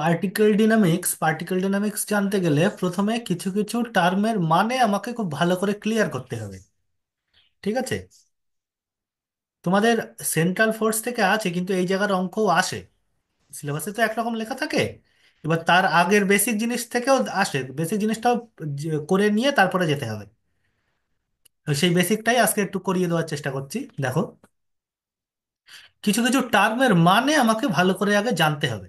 Particle dynamics জানতে গেলে প্রথমে কিছু কিছু টার্মের মানে আমাকে খুব ভালো করে ক্লিয়ার করতে হবে। ঠিক আছে? তোমাদের সেন্ট্রাল ফোর্স থেকে আছে, কিন্তু এই জায়গার অঙ্কও আসে। সিলেবাসে তো একরকম লেখা থাকে, এবার তার আগের বেসিক জিনিস থেকেও আসে, বেসিক জিনিসটাও করে নিয়ে তারপরে যেতে হবে। তো সেই বেসিকটাই আজকে একটু করিয়ে দেওয়ার চেষ্টা করছি। দেখো, কিছু কিছু টার্মের মানে আমাকে ভালো করে আগে জানতে হবে।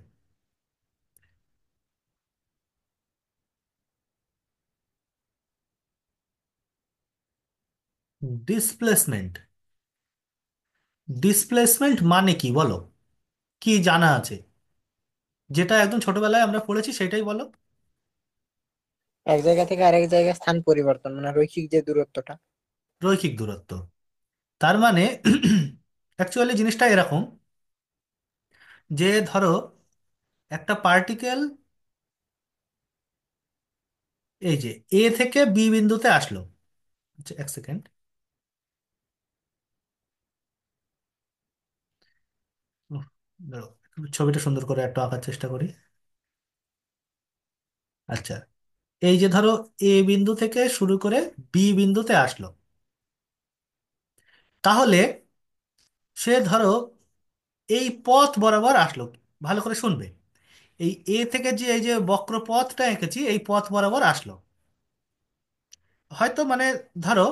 ডিসপ্লেসমেন্ট। ডিসপ্লেসমেন্ট মানে কি বলো? কি জানা আছে? যেটা একদম ছোটবেলায় আমরা পড়েছি সেটাই বলো। এক জায়গা থেকে আরেক জায়গায় স্থান পরিবর্তন, মানে রৈখিক যে দূরত্বটা। রৈখিক দূরত্ব। তার মানে অ্যাকচুয়ালি জিনিসটা এরকম, যে ধরো একটা পার্টিকেল এই যে এ থেকে বি বিন্দুতে আসলো। আচ্ছা, এক সেকেন্ড। দাঁড়াও, একটু ছবিটা সুন্দর করে একটু আঁকার চেষ্টা করি। আচ্ছা, এই যে ধরো এ বিন্দু থেকে শুরু করে বি বিন্দুতে আসলো, তাহলে সে ধরো এই পথ বরাবর আসলো। ভালো করে শুনবে, এই এ থেকে যে এই যে বক্র পথটা এঁকেছি এই পথ বরাবর আসলো। হয়তো মানে ধরো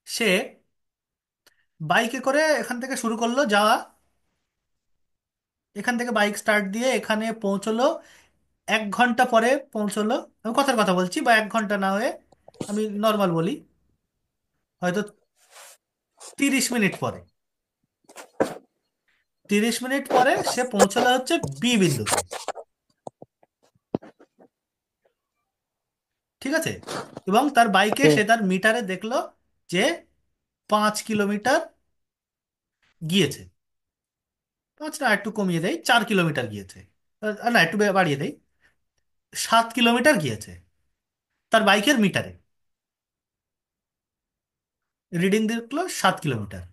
সে বাইকে করে এখান থেকে শুরু করলো যাওয়া, এখান থেকে বাইক স্টার্ট দিয়ে এখানে পৌঁছলো, 1 ঘন্টা পরে পৌঁছলো। আমি কথার কথা বলছি, বা 1 ঘন্টা না হয়ে আমি নর্মাল বলি, হয়তো 30 মিনিট পরে। 30 মিনিট পরে সে পৌঁছলো হচ্ছে বি বিন্দুতে। ঠিক আছে? এবং তার বাইকে হুম। সে তার মিটারে দেখলো যে 5 কিলোমিটার গিয়েছে। 5 না, একটু কমিয়ে দেয়, 4 কিলোমিটার গিয়েছে। না, একটু বাড়িয়ে দেয়, 7 কিলোমিটার গিয়েছে তার বাইকের মিটারে। রিডিং দেখলো 7 কিলোমিটার।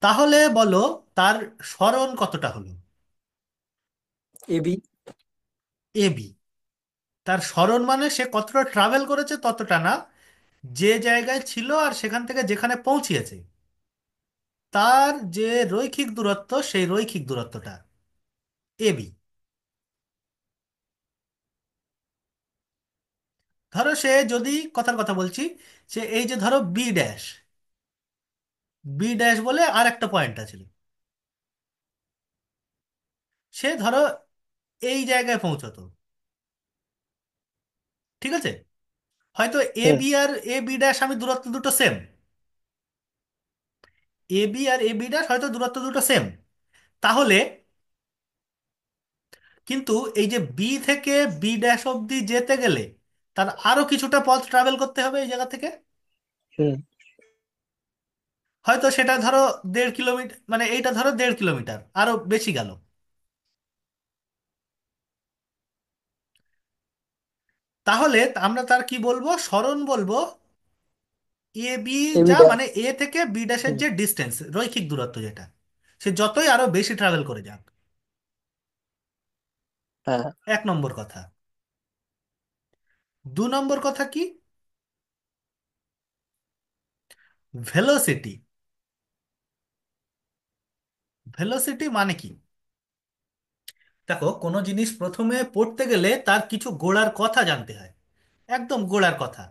তাহলে বলো তার সরণ কতটা হলো? এবি। A B. তার সরণ মানে সে কতটা ট্রাভেল করেছে ততটা না, যে জায়গায় ছিল আর সেখান থেকে যেখানে পৌঁছিয়েছে তার যে রৈখিক দূরত্ব, সেই রৈখিক দূরত্বটা এ বি। ধরো সে যদি, কথার কথা বলছি, সে এই যে ধরো বি ড্যাশ, বি ড্যাশ বলে আর একটা পয়েন্ট আছে, সে ধরো এই জায়গায় পৌঁছতো। ঠিক আছে? হয়তো এ হুম। B R A B dash আমি দূরত্ব দুটো same, A B R A B dash হয়তো দূরত্ব দুটো সেম। তাহলে কিন্তু এই যে বি থেকে বি ড্যাশ অবধি যেতে গেলে তার আরো কিছুটা পথ ট্রাভেল করতে হবে এই জায়গা থেকে। হুম। হয়তো সেটা ধরো 1.5 কিলোমিটার, মানে এইটা ধরো 1.5 কিলোমিটার আরো বেশি গেল। তাহলে আমরা তার কি বলবো, সরণ বলবো এ বি। যা এবিটা। মানে এ থেকে বি ড্যাশের হুম। যে ডিস্টেন্স, রৈখিক দূরত্ব যেটা, সে যতই আরো বেশি ট্রাভেল করে যাক। হ্যাঁ। 1 নম্বর কথা। 2 নম্বর কথা কি? ভেলোসিটি। ভেলোসিটি মানে কি? দেখো, কোনো জিনিস প্রথমে পড়তে গেলে তার কিছু গোড়ার কথা জানতে হয়, একদম গোড়ার কথা।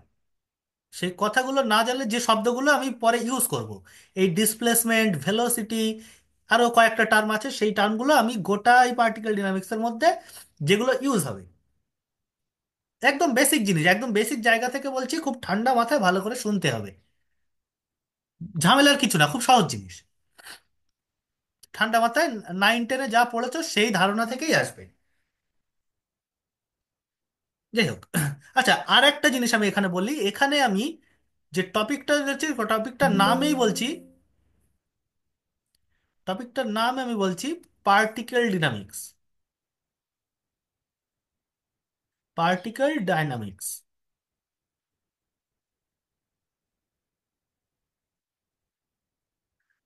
সেই কথাগুলো না জানলে, যে শব্দগুলো আমি পরে ইউজ করব, এই ডিসপ্লেসমেন্ট, ভেলোসিটি, আরও কয়েকটা টার্ম আছে, সেই টার্মগুলো আমি গোটা এই পার্টিকেল ডিনামিক্সের মধ্যে যেগুলো ইউজ হবে, একদম বেসিক জিনিস, একদম বেসিক জায়গা থেকে বলছি, খুব ঠান্ডা মাথায় ভালো করে শুনতে হবে। ঝামেলার কিছু না, খুব সহজ জিনিস। ঠান্ডা মাথায় 9-10-এ যা পড়েছো সেই ধারণা থেকেই আসবে। যাই হোক, আচ্ছা, আর একটা জিনিস আমি এখানে বলি। এখানে আমি যে টপিকটা রয়েছে, টপিকটার নামেই বলছি, টপিকটার নাম আমি বলছি পার্টিকেল ডিনামিক্স। Particle dynamics.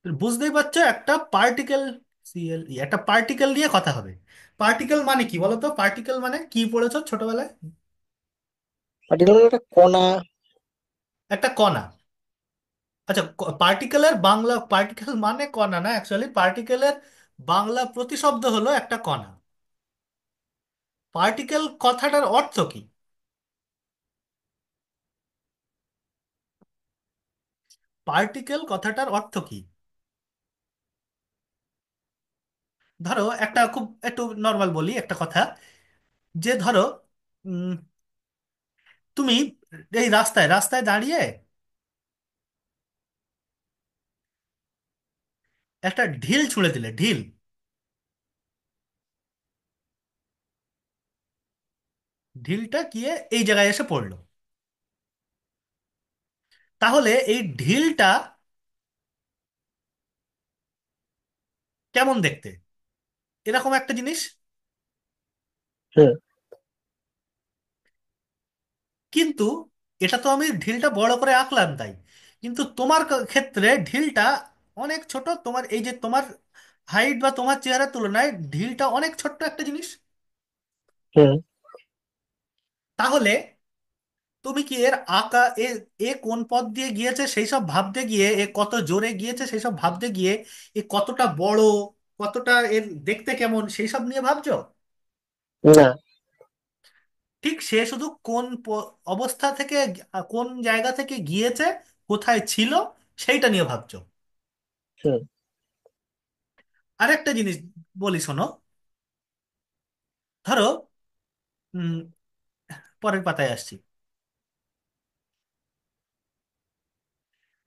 বুঝতেই পারছো, একটা পার্টিকেল সিএল একটা পার্টিকেল নিয়ে কথা হবে। পার্টিকেল মানে কি বলো তো? পার্টিকেল মানে কি পড়েছো ছোটবেলায়? পার্টিকুলার একটা কণা। একটা কণা। আচ্ছা, পার্টিকেলের বাংলা, পার্টিকেল মানে কণা না, অ্যাকচুয়ালি পার্টিকেলের বাংলা প্রতিশব্দ হলো একটা কণা। পার্টিকেল কথাটার অর্থ কি? পার্টিকেল কথাটার অর্থ কি? ধরো একটা খুব একটু নর্মাল বলি একটা কথা, যে ধরো উম, তুমি এই রাস্তায় রাস্তায় দাঁড়িয়ে একটা ঢিল ছুঁড়ে দিলে, ঢিল, ঢিলটা গিয়ে এই জায়গায় এসে পড়লো। তাহলে এই ঢিলটা কেমন দেখতে? এরকম একটা জিনিস। হুম। কিন্তু এটা তো আমি ঢিলটা বড় করে আঁকলাম তাই, কিন্তু তোমার ক্ষেত্রে ঢিলটা অনেক ছোট। তোমার এই যে তোমার হাইট বা তোমার চেহারার তুলনায় ঢিলটা অনেক ছোট্ট একটা জিনিস। হুম। তাহলে তুমি কি এর আঁকা এ এ কোন পথ দিয়ে গিয়েছে সেই সব ভাবতে গিয়ে, এ কত জোরে গিয়েছে সেই সব ভাবতে গিয়ে, এ কতটা বড়, কতটা এর দেখতে কেমন সেই সব নিয়ে ভাবছো? না। ঠিক সে শুধু কোন অবস্থা থেকে, কোন জায়গা থেকে গিয়েছে, কোথায় ছিল, সেইটা নিয়ে ভাবছো। হুম। আরেকটা জিনিস বলি শোনো। ধরো উম, পরের পাতায় আসছি,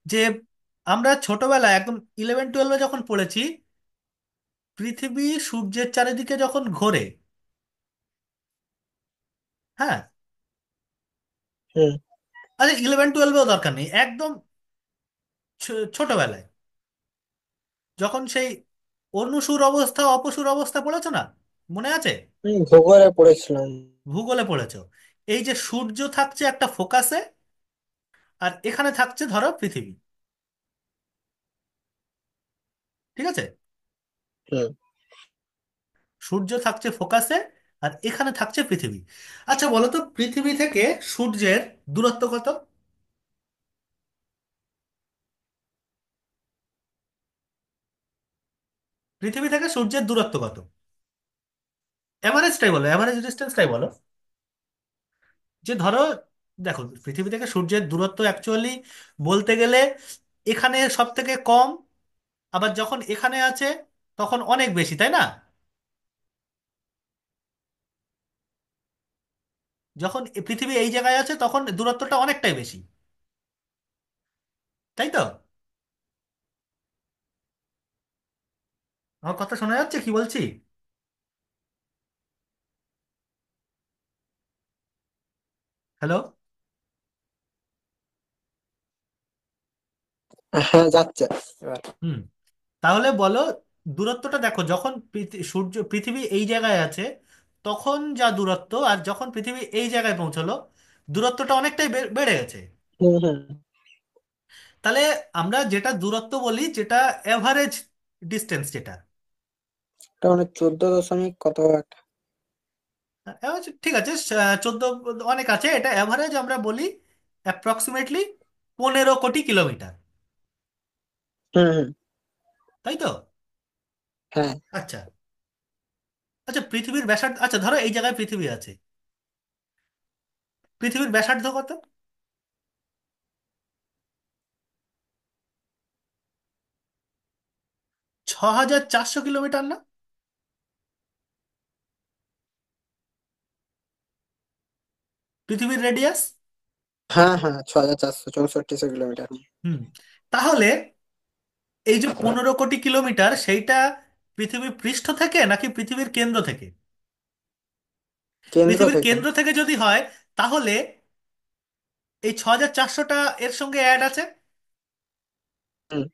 যে আমরা ছোটবেলায় একদম 11-12-এ যখন পড়েছি, পৃথিবী সূর্যের চারিদিকে যখন ঘোরে, হ্যাঁ, হুম। আচ্ছা 11-12-এও দরকার নেই, একদম ছোটবেলায় যখন সেই অনুসুর অবস্থা অপসুর অবস্থা পড়েছো না, মনে আছে? ভূগোলে পড়েছিলাম। ভূগোলে পড়েছো। এই যে সূর্য থাকছে একটা ফোকাসে, আর এখানে থাকছে ধরো পৃথিবী, ঠিক আছে? হুম। সূর্য থাকছে ফোকাসে, আর এখানে থাকছে পৃথিবী। আচ্ছা বলো তো, পৃথিবী থেকে সূর্যের দূরত্ব কত? পৃথিবী থেকে সূর্যের দূরত্ব কত? এভারেজটাই বলো, এভারেজ ডিস্টেন্সটাই বলো। যে ধরো, দেখো পৃথিবী থেকে সূর্যের দূরত্ব অ্যাকচুয়ালি বলতে গেলে এখানে সব থেকে কম, আবার যখন এখানে আছে তখন অনেক বেশি, তাই না? যখন পৃথিবী এই জায়গায় আছে তখন দূরত্বটা অনেকটাই বেশি, তাই তো? আমার কথা শোনা যাচ্ছে কি বলছি? হ্যালো? হ্যাঁ, যাচ্ছে এবার। হুম। তাহলে বলো, দূরত্বটা দেখো, যখন সূর্য পৃথিবী এই জায়গায় আছে তখন যা দূরত্ব, আর যখন পৃথিবী এই জায়গায় পৌঁছলো দূরত্বটা অনেকটাই বেড়ে গেছে। হুম। হুম। তাহলে আমরা যেটা দূরত্ব বলি, যেটা এভারেজ ডিস্টেন্স যেটা, এটা মানে 14 দশমিক কত একটা। ঠিক আছে, 14, অনেক আছে, এটা এভারেজ আমরা বলি অ্যাপ্রক্সিমেটলি 15 কোটি কিলোমিটার, হুম। হুম। তাই তো? হ্যাঁ। আচ্ছা, আচ্ছা পৃথিবীর ব্যাসার্ধ, আচ্ছা ধরো এই জায়গায় পৃথিবী আছে, পৃথিবীর ব্যাসার্ধ কত? 6400 কিলোমিটার না? পৃথিবীর রেডিয়াস। হ্যাঁ, হ্যাঁ, 6464 কিলোমিটার। হুম। তাহলে এই যে 15 কোটি কিলোমিটার, সেইটা পৃথিবীর পৃষ্ঠ থেকে নাকি পৃথিবীর কেন্দ্র থেকে? কেন্দ্র পৃথিবীর থেকে। কেন্দ্র থেকে যদি হয় তাহলে এই 6400টা এর সঙ্গে অ্যাড আছে। হুম।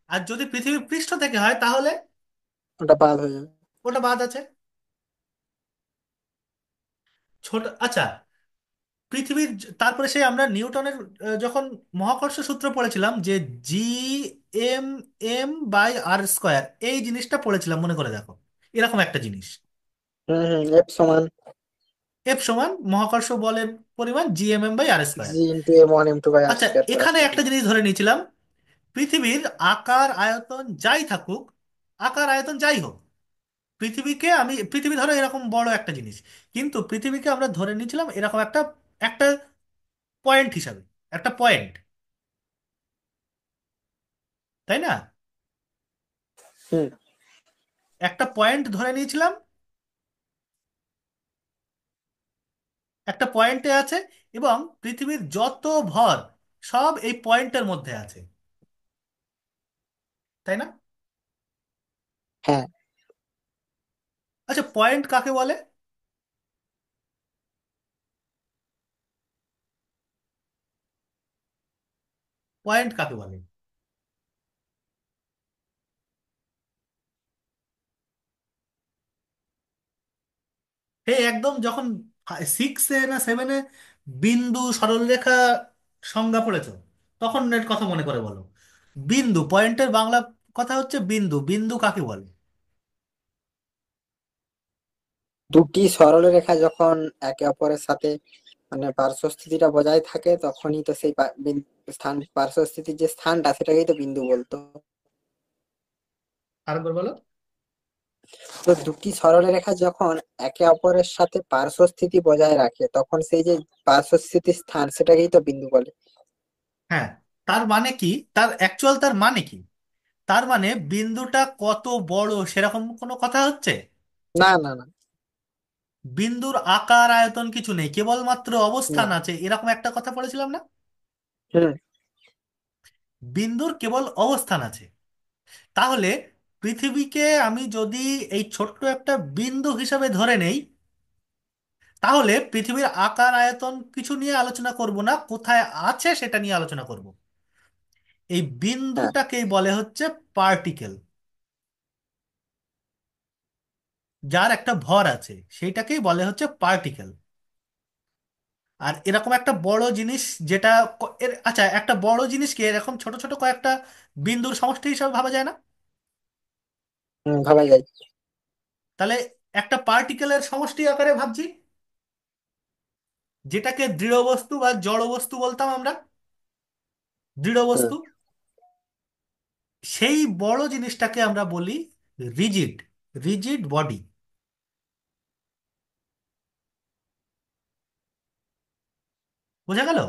আর যদি পৃথিবীর পৃষ্ঠ থেকে হয় তাহলে ওটা বাদ হয়ে যাবে। ওটা বাদ আছে। ছোট, আচ্ছা পৃথিবীর তারপরে সেই আমরা নিউটনের যখন মহাকর্ষ সূত্র পড়েছিলাম যে G M M by R square, এই জিনিসটা পড়েছিলাম মনে করে দেখো, এরকম একটা জিনিস। হুম হুম, এফ সমান এফ সমান মহাকর্ষ বলের পরিমাণ G M M by R square. G into M one M two by R আচ্ছা, স্কোয়ার করা এখানে আছে। একটা জিনিস ধরে নিয়েছিলাম, পৃথিবীর আকার আয়তন যাই থাকুক, আকার আয়তন যাই হোক, পৃথিবীকে আমি, পৃথিবী ধরো এরকম বড় একটা জিনিস, কিন্তু পৃথিবীকে আমরা ধরে নিয়েছিলাম এরকম একটা একটা পয়েন্ট হিসাবে, একটা পয়েন্ট, তাই না? হুম। একটা পয়েন্ট ধরে নিয়েছিলাম, একটা পয়েন্টে আছে, এবং পৃথিবীর যত ভর সব এই পয়েন্টের মধ্যে আছে, তাই না? হ্যাঁ আচ্ছা, পয়েন্ট কাকে বলে? পয়েন্ট কাকে বলে? হে, একদম যখন সিক্সে না সেভেনে বিন্দু সরলরেখা সংজ্ঞা পড়েছো, তখন এর কথা মনে করে বলো। বিন্দু, পয়েন্টের বাংলা কথা হচ্ছে বিন্দু। বিন্দু কাকে বলে? দুটি সরলরেখা যখন একে অপরের সাথে মানে পার্শ্বস্থিতিটা বজায় থাকে তখনই তো সেই স্থান পার্শ্বস্থিতির যে স্থানটা সেটাকেই তো বিন্দু বলতো। আরেকবার বলো। তো দুটি সরলরেখা যখন একে অপরের সাথে পার্শ্বস্থিতি বজায় রাখে তখন সেই যে পার্শ্বস্থিতির স্থান সেটাকেই তো বিন্দু বলে। হ্যাঁ, তার মানে কি, তার অ্যাকচুয়াল তার মানে কি? তার মানে বিন্দুটা কত বড় সেরকম কোনো কথা হচ্ছে? না না না। বিন্দুর আকার আয়তন কিছু নেই, কেবলমাত্র না। অবস্থান আছে, এরকম একটা কথা পড়েছিলাম না? হুম। বিন্দুর কেবল অবস্থান আছে। তাহলে পৃথিবীকে আমি যদি এই ছোট্ট একটা বিন্দু হিসাবে ধরে নেই, তাহলে পৃথিবীর আকার আয়তন কিছু নিয়ে আলোচনা করব না, কোথায় আছে সেটা নিয়ে আলোচনা করব। এই হ্যাঁ বিন্দুটাকেই বলে হচ্ছে পার্টিকেল, যার একটা ভর আছে, সেইটাকেই বলে হচ্ছে পার্টিকেল। আর এরকম একটা বড় জিনিস যেটা আচ্ছা, একটা বড় জিনিসকে এরকম ছোট ছোট কয়েকটা বিন্দুর সমষ্টি হিসাবে ভাবা যায় না? ভাবা যায়। তাহলে একটা পার্টিকেলের সমষ্টি আকারে ভাবছি, যেটাকে দৃঢ় বস্তু বা জড় বস্তু বলতাম আমরা, দৃঢ় হুম বস্তু, সেই বড় জিনিসটাকে আমরা বলি রিজিড, রিজিড বডি। বোঝা গেল?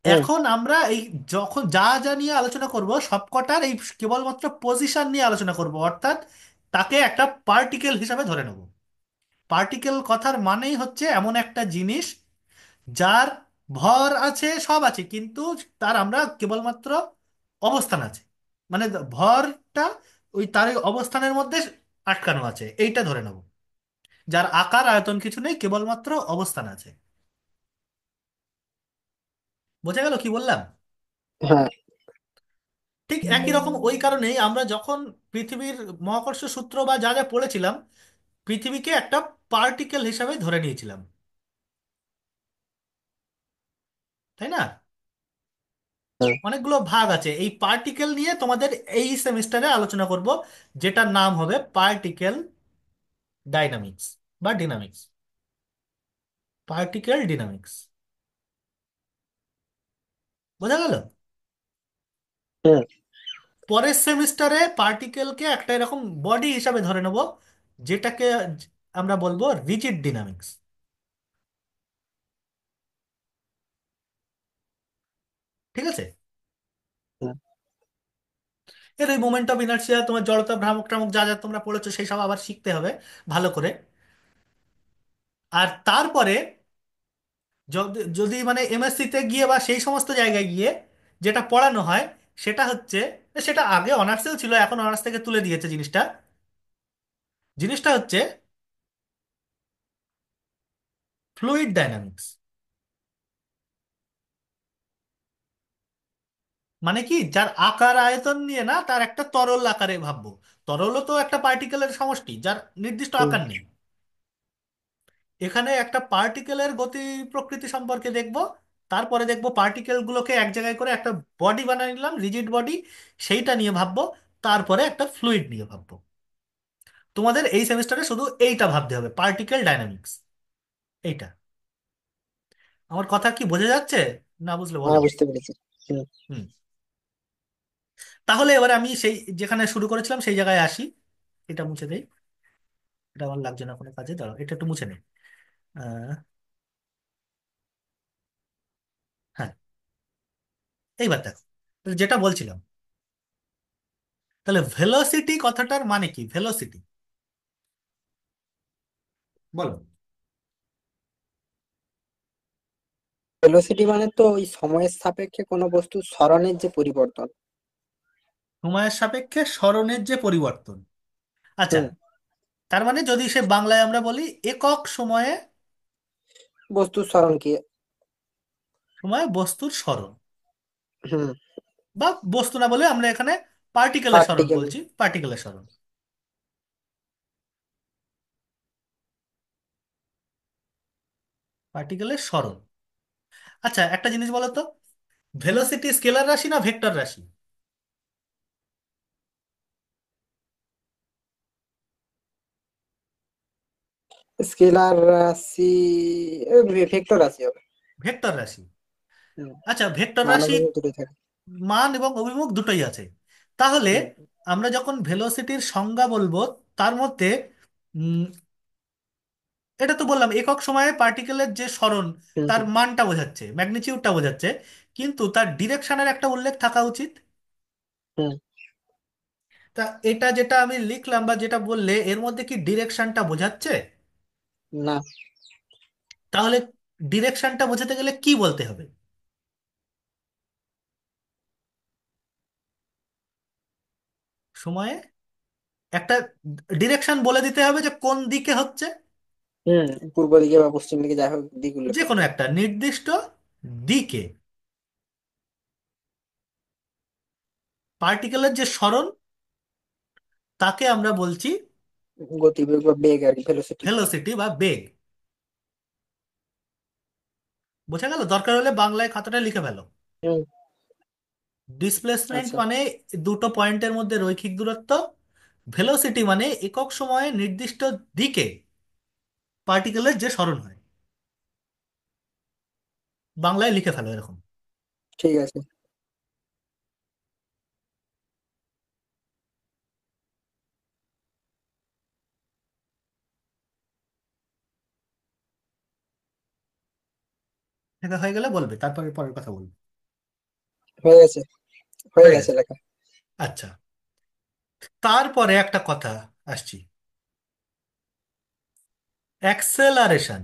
হুম। এখন আমরা এই যখন যা যা নিয়ে আলোচনা করব সবকটার এই কেবলমাত্র পজিশন নিয়ে আলোচনা করব, অর্থাৎ তাকে একটা পার্টিকেল হিসাবে ধরে নেব। পার্টিকেল কথার মানেই হচ্ছে এমন একটা জিনিস যার ভর আছে, সব আছে, কিন্তু তার আমরা কেবলমাত্র অবস্থান আছে, মানে ভরটা ওই তার ওই অবস্থানের মধ্যে আটকানো আছে, এইটা ধরে নেব। যার আকার আয়তন কিছু নেই, কেবলমাত্র অবস্থান আছে। বোঝা গেল কি বললাম? হ্যাঁ ঠিক একই রকম ওই কারণেই আমরা যখন পৃথিবীর মহাকর্ষ সূত্র বা যা যা পড়েছিলাম, পৃথিবীকে একটা পার্টিকেল হিসাবে ধরে নিয়েছিলাম, তাই না? হ্যাঁ। অনেকগুলো ভাগ আছে এই পার্টিকেল নিয়ে, তোমাদের এই সেমিস্টারে আলোচনা করব, যেটার নাম হবে পার্টিকেল ডাইনামিক্স বা ডিনামিক্স, পার্টিকেল ডিনামিক্স। বোঝা গেল? হুম পরের সেমিস্টারে পার্টিকেলকে একটা এরকম বডি হিসাবে ধরে নেব, যেটাকে আমরা বলবো রিজিড ডিনামিক্স। ঠিক আছে? হুম এর ওই মোমেন্ট অফ ইনার্সিয়া, তোমার জড়তা, ভ্রামক টামক যা যা তোমরা পড়েছো সেই সব আবার শিখতে হবে ভালো করে। আর তারপরে যদি মানে এমএসসি তে গিয়ে বা সেই সমস্ত জায়গায় গিয়ে যেটা পড়ানো হয়, সেটা হচ্ছে, সেটা আগে অনার্সেও ছিল, এখন অনার্স থেকে তুলে দিয়েছে জিনিসটা। জিনিসটা হচ্ছে ফ্লুইড ডাইনামিক্স। মানে কি, যার আকার আয়তন নিয়ে না, তার একটা তরল আকারে ভাববো। তরলও তো একটা পার্টিকেলের সমষ্টি যার নির্দিষ্ট হুম। আকার নেই। এখানে একটা পার্টিকেলের গতি প্রকৃতি সম্পর্কে দেখব, তারপরে দেখব পার্টিকেলগুলোকে এক জায়গায় করে একটা বডি বানিয়ে নিলাম, রিজিড বডি, সেইটা নিয়ে ভাববো, তারপরে একটা ফ্লুইড নিয়ে ভাববো। তোমাদের এই সেমিস্টারে শুধু এইটা ভাবতে হবে, পার্টিকেল ডাইনামিক্স, এইটা। আমার কথা কি বোঝা যাচ্ছে? না বুঝলে বলো। হ্যাঁ, বুঝতে পেরেছি। হুম। হুম। তাহলে এবারে আমি সেই যেখানে শুরু করেছিলাম সেই জায়গায় আসি। এটা মুছে দেই, এটা আমার লাগছে না কোনো কাজে, দাঁড়াও এটা একটু মুছে নেই। আহ, হ্যাঁ, এইবার দেখো, যেটা বলছিলাম, তাহলে ভেলোসিটি কথাটার মানে কি? ভেলোসিটি বলো। ভেলোসিটি মানে তো ওই সময়ের সাপেক্ষে কোনো বস্তুর সরণের যে পরিবর্তন। সময়ের সাপেক্ষে স্মরণের যে পরিবর্তন। আচ্ছা, হুম। তার মানে যদি সে বাংলায় আমরা বলি একক সময়ে, বস্তুর সরণকে। সময়ে বস্তুর স্মরণ, হুম। বা বস্তু না বলে আমরা এখানে পার্টিকেলের স্মরণ পার্টিকেল। বলছি, পার্টিকেলের স্মরণ, পার্টিকেলের স্মরণ। আচ্ছা, একটা জিনিস বলো তো, ভেলোসিটি স্কেলার রাশি না ভেক্টর রাশি? স্কেলার রাশি। ভেক্টর রাশি হবে। ভেক্টর রাশি। হুম। আচ্ছা, ভেক্টর মান রাশি, অভিমুখ দুটোই থাকে। মান এবং অভিমুখ দুটোই আছে। তাহলে হুম। আমরা যখন ভেলোসিটির সংজ্ঞা বলবো, তার মধ্যে উম, এটা তো বললাম একক সময়ে পার্টিকেলের যে সরণ, হুম। তার হুম। মানটা বোঝাচ্ছে, ম্যাগনিটিউডটা বোঝাচ্ছে, কিন্তু তার ডিরেকশনের একটা উল্লেখ থাকা উচিত। হুম। তা এটা যেটা আমি লিখলাম বা যেটা বললে, এর মধ্যে কি ডিরেকশনটা বোঝাচ্ছে? না। তাহলে ডিরেকশনটা বোঝাতে গেলে কি বলতে হবে? সময়ে একটা ডিরেকশন বলে দিতে হবে যে কোন দিকে হচ্ছে, হুম। পূর্ব দিকে বা পশ্চিম দিকে যাই হোক, দিক উল্লেখ যে করতে কোনো হবে। একটা নির্দিষ্ট দিকে পার্টিকেলের যে সরণ, তাকে আমরা বলছি গতিবেগ বা বেগ আর কি, ভেলোসিটি। ভেলোসিটি বা বেগ। বোঝা গেল? দরকার হলে বাংলায় খাতাটা লিখে ফেলো। হুম। ডিসপ্লেসমেন্ট আচ্ছা। মানে দুটো পয়েন্টের মধ্যে রৈখিক দূরত্ব, ভেলোসিটি মানে একক সময়ে নির্দিষ্ট দিকে পার্টিকেলের যে সরণ হয়। বাংলায় লিখে ফেলো এরকম। ঠিক আছে। লেখা হয়ে গেলে বলবে, তারপরে পরের কথা বলবে। হয়ে গেছে। হয়ে হয়ে গেছে গেছে। লেখা। আচ্ছা, তারপরে একটা কথা আসছি, অ্যাক্সেলারেশন।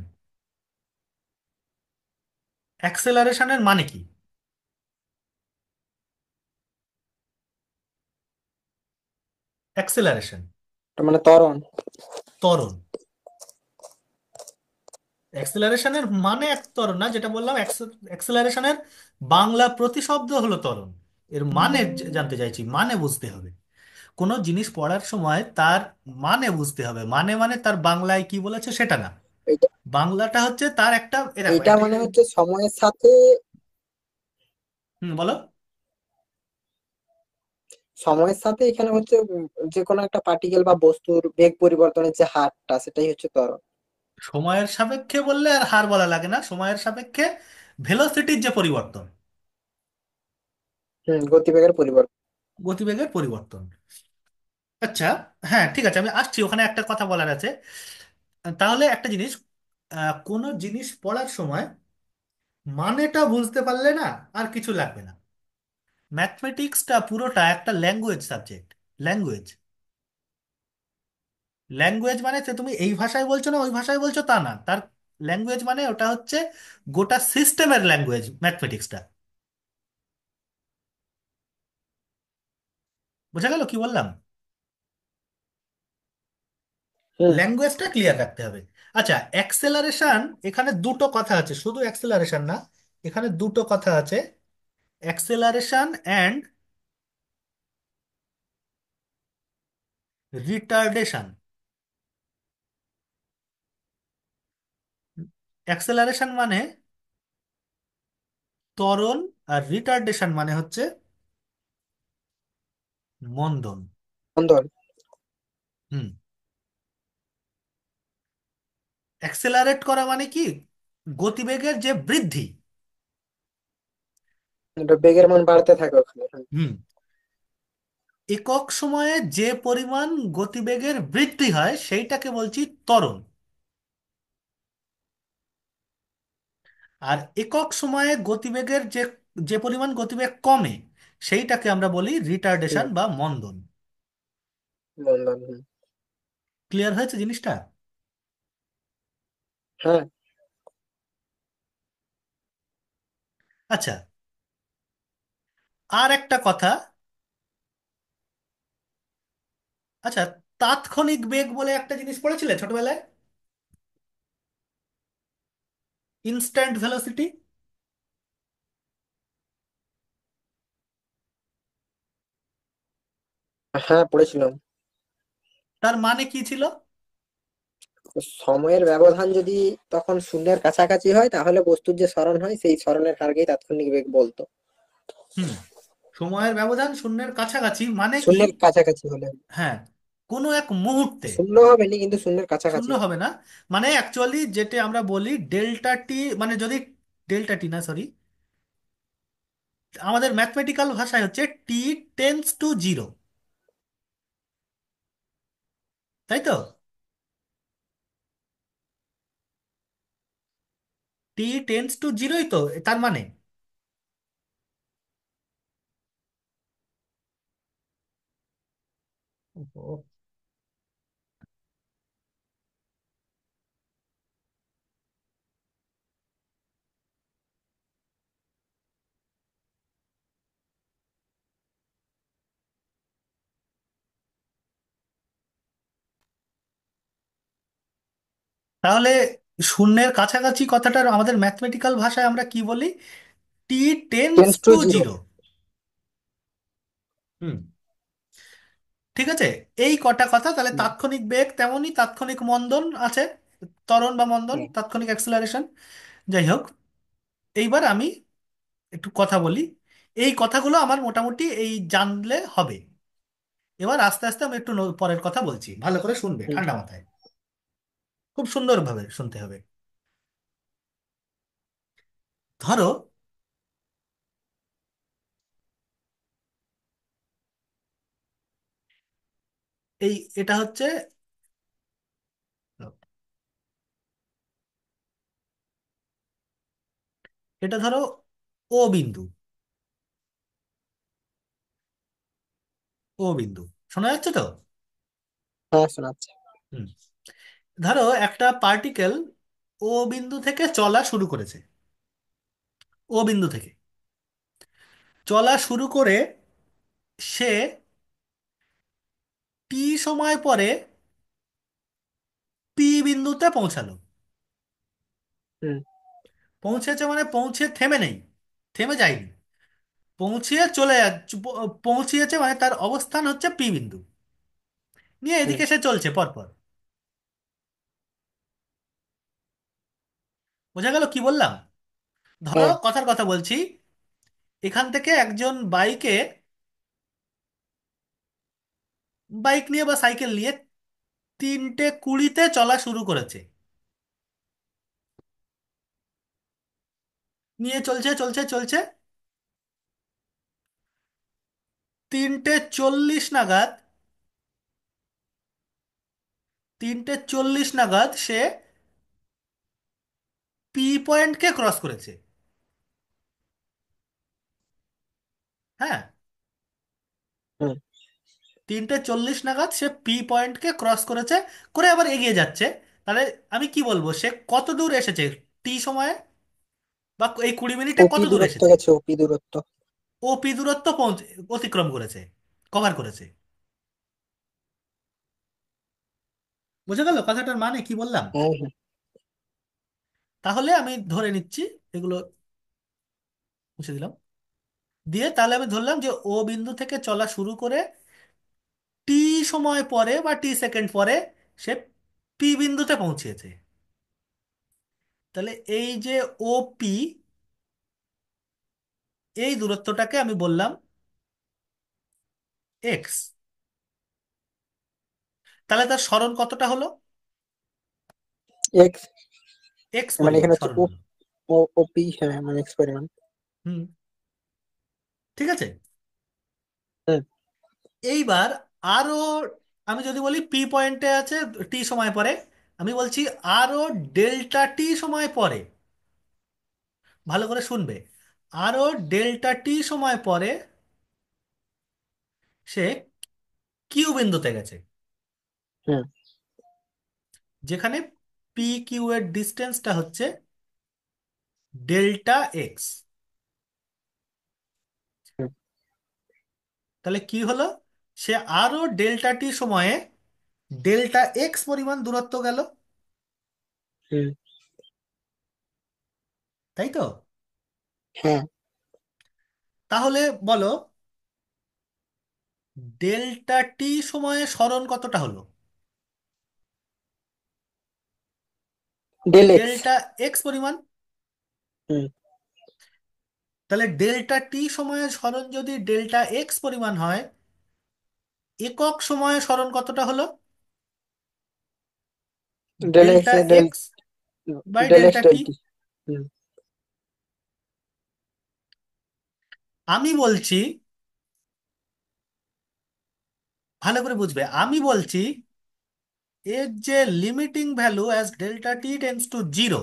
অ্যাক্সেলারেশনের মানে কি? অ্যাক্সেলারেশন, তার মানে ত্বরণ। ত্বরণ। অ্যাক্সেলারেশনের মানে এক ত্বরণ না, যেটা বললাম অ্যাক্সেলারেশনের বাংলা প্রতিশব্দ হলো ত্বরণ। এর মানে জানতে চাইছি, মানে বুঝতে হবে। কোনো জিনিস পড়ার সময় তার মানে বুঝতে হবে, মানে মানে তার বাংলায় কি বলেছে সেটা না। এইটা বাংলাটা হচ্ছে তার একটা, এ দেখো এইটা একটা, মানে হচ্ছে সময়ের সাথে। হুম বলো। সময়ের সাথে এখানে হচ্ছে যে কোনো একটা পার্টিকেল বা বস্তুর বেগ পরিবর্তনের যে হারটা, সেটাই হচ্ছে ত্বরণ। সময়ের সাপেক্ষে বললে আর হার বলা লাগে না, সময়ের সাপেক্ষে ভেলোসিটির যে পরিবর্তন, হুম, গতিবেগের পরিবর্তন। গতিবেগের পরিবর্তন। আচ্ছা, হ্যাঁ ঠিক আছে, আমি আসছি ওখানে, একটা কথা বলার আছে। তাহলে একটা জিনিস, কোনো জিনিস পড়ার সময় মানেটা বুঝতে পারলে না, আর কিছু লাগবে না। ম্যাথমেটিক্সটা পুরোটা একটা ল্যাঙ্গুয়েজ সাবজেক্ট। ল্যাঙ্গুয়েজ, ল্যাঙ্গুয়েজ মানে যে তুমি এই ভাষায় বলছো না ওই ভাষায় বলছো তা না, তার ল্যাঙ্গুয়েজ মানে ওটা হচ্ছে গোটা সিস্টেমের ল্যাঙ্গুয়েজ ম্যাথমেটিক্সটা। বোঝা গেল কি বললাম? হুম। ল্যাঙ্গুয়েজটা ক্লিয়ার রাখতে হবে। আচ্ছা, অ্যাক্সেলারেশন, এখানে দুটো কথা আছে, শুধু অ্যাক্সেলারেশন না, এখানে দুটো কথা আছে, অ্যাক্সেলারেশন অ্যান্ড রিটার্ডেশন। অ্যাক্সেলারেশন মানে ত্বরণ, আর রিটার্ডেশন মানে হচ্ছে মন্দন। বন্ধন। হুম। অ্যাক্সেলারেট করা মানে কি? গতিবেগের যে বৃদ্ধি। এটা বেগের মান বাড়তে থাকে ওখানে। হুম। হুম। একক সময়ে যে পরিমাণ গতিবেগের বৃদ্ধি হয় সেইটাকে বলছি ত্বরণ। আর একক সময়ে গতিবেগের যে যে পরিমাণ গতিবেগ কমে সেইটাকে আমরা বলি রিটার্ডেশন হুম, বা মন্দন। বন্ধন। হুম। ক্লিয়ার হয়েছে জিনিসটা? হ্যাঁ। আচ্ছা, আর একটা কথা। আচ্ছা, তাৎক্ষণিক বেগ বলে একটা জিনিস পড়েছিলে ছোটবেলায়? Instant velocity. হ্যাঁ, পড়েছিলাম। তার মানে কি ছিল? সময়ের ব্যবধান যদি তখন শূন্যের কাছাকাছি হয় তাহলে বস্তুর যে ত্বরণ হয় সেই ত্বরণের হারকেই তাৎক্ষণিক বেগ বলতো। হুম। সময়ের ব্যবধান শূন্যের কাছাকাছি মানে কি? শূন্যের কাছাকাছি হলে। হ্যাঁ, কোনো এক মুহূর্তে। শূন্য হবে না, কিন্তু শূন্যের শূন্য কাছাকাছি হবে। হবে না, মানে অ্যাকচুয়ালি যেটা আমরা বলি ডেল্টা টি, মানে যদি ডেল্টা টি না, সরি, আমাদের ম্যাথমেটিক্যাল ভাষায় হচ্ছে টি টেন্স টু জিরো, তাই তো? টি টেন্স টু জিরোই তো তার মানে। ওহো। তাহলে শূন্যের কাছাকাছি কথাটার আমাদের ম্যাথমেটিক্যাল ভাষায় আমরা কি বলি? T tends tends to to zero. Zero. হুম। ঠিক আছে। এই কটা কথা তাহলে, তাৎক্ষণিক বেগ তেমনই তাৎক্ষণিক মন্দন আছে, ত্বরণ বা মন্দন, তাৎক্ষণিক অ্যাক্সেলারেশন। যাই হোক, এইবার আমি একটু কথা বলি। এই কথাগুলো আমার মোটামুটি এই জানলে হবে। এবার আস্তে আস্তে আমি একটু পরের কথা বলছি, ভালো করে শুনবে ঠান্ডা মাথায়। খুব সুন্দরভাবে শুনতে হবে। ধরো, এই এটা হচ্ছে, এটা ধরো ও বিন্দু। ও বিন্দু শোনা যাচ্ছে তো? হ্যাঁ, শোনাচ্ছে। হুম। ধরো একটা পার্টিকেল ও বিন্দু থেকে চলা শুরু করেছে। ও বিন্দু থেকে চলা শুরু করে সে টি সময় পরে পি বিন্দুতে পৌঁছালো। হুম। পৌঁছেছে মানে পৌঁছে থেমে নেই, থেমে যায়নি, পৌঁছিয়ে চলে যাচ্ছে। পৌঁছিয়েছে মানে তার অবস্থান হচ্ছে পি বিন্দু, নিয়ে হুম। এদিকে সে চলছে পরপর। বোঝা গেল কি বললাম? ধরো হ্যাঁ। কথার কথা বলছি, এখান থেকে একজন বাইকে, বাইক নিয়ে বা সাইকেল নিয়ে 3:20 চলা শুরু করেছে। নিয়ে চলছে চলছে চলছে, 3:40 নাগাদ, 3:40 নাগাদ সে পি পয়েন্টকে ক্রস করেছে। হ্যাঁ, হুম। 3:40 নাগাদ সে পি পয়েন্টকে ক্রস করেছে, করে আবার এগিয়ে যাচ্ছে। তাহলে আমি কি বলবো, সে কত দূর এসেছে টি সময়ে, বা এই 20 মিনিটে ওপি কত দূর দূরত্ব এসেছে? গেছে, ওপি দূরত্ব। ও পি দূরত্ব অতিক্রম করেছে, কভার করেছে। বুঝে গেল কথাটার মানে কি বললাম? হ্যাঁ, হ্যাঁ। তাহলে আমি ধরে নিচ্ছি, এগুলো মুছে দিলাম, দিয়ে তাহলে আমি ধরলাম যে ও বিন্দু থেকে চলা শুরু করে টি সময় পরে বা টি সেকেন্ড পরে সে পি বিন্দুতে পৌঁছেছে। তাহলে এই যে ওপি, এই দূরত্বটাকে আমি বললাম এক্স। তাহলে তার সরণ কতটা হলো? এক্স, এক্স মানে পরিমাণ এখানে হচ্ছে সরণ ও, হলো। ওপি, হ্যাঁ মানে এক্স পরিমাণ। হুম, ঠিক আছে। হুম। এইবার আরো, আমি যদি বলি পি পয়েন্টে আছে টি সময় পরে, আমি বলছি আরো ডেল্টা টি সময় পরে, ভালো করে শুনবে, আরো ডেল্টা টি সময় পরে সে কিউ বিন্দুতে গেছে, হুম। যেখানে পি কিউ এর ডিস্টেন্সটা হচ্ছে ডেল্টা এক্স। হুম। তাহলে কি হলো, সে আরো ডেল্টা টি সময়ে ডেল্টা এক্স পরিমাণ দূরত্ব গেল, হুম। তাই তো? হ্যাঁ। তাহলে বলো, ডেল্টা টি সময়ে সরণ কতটা হলো? Del X. ডেল্টা এক্স পরিমাণ। হুম। তাহলে ডেল্টা টি সময়ে সরণ যদি ডেল্টা এক্স পরিমাণ হয়, একক সময়ে সরণ কতটা হলো? Del X delta del, X by del X delta del T. T. হুম। আমি বলছি, ভালো করে বুঝবে, আমি বলছি এর যে limiting value as delta T tends to zero,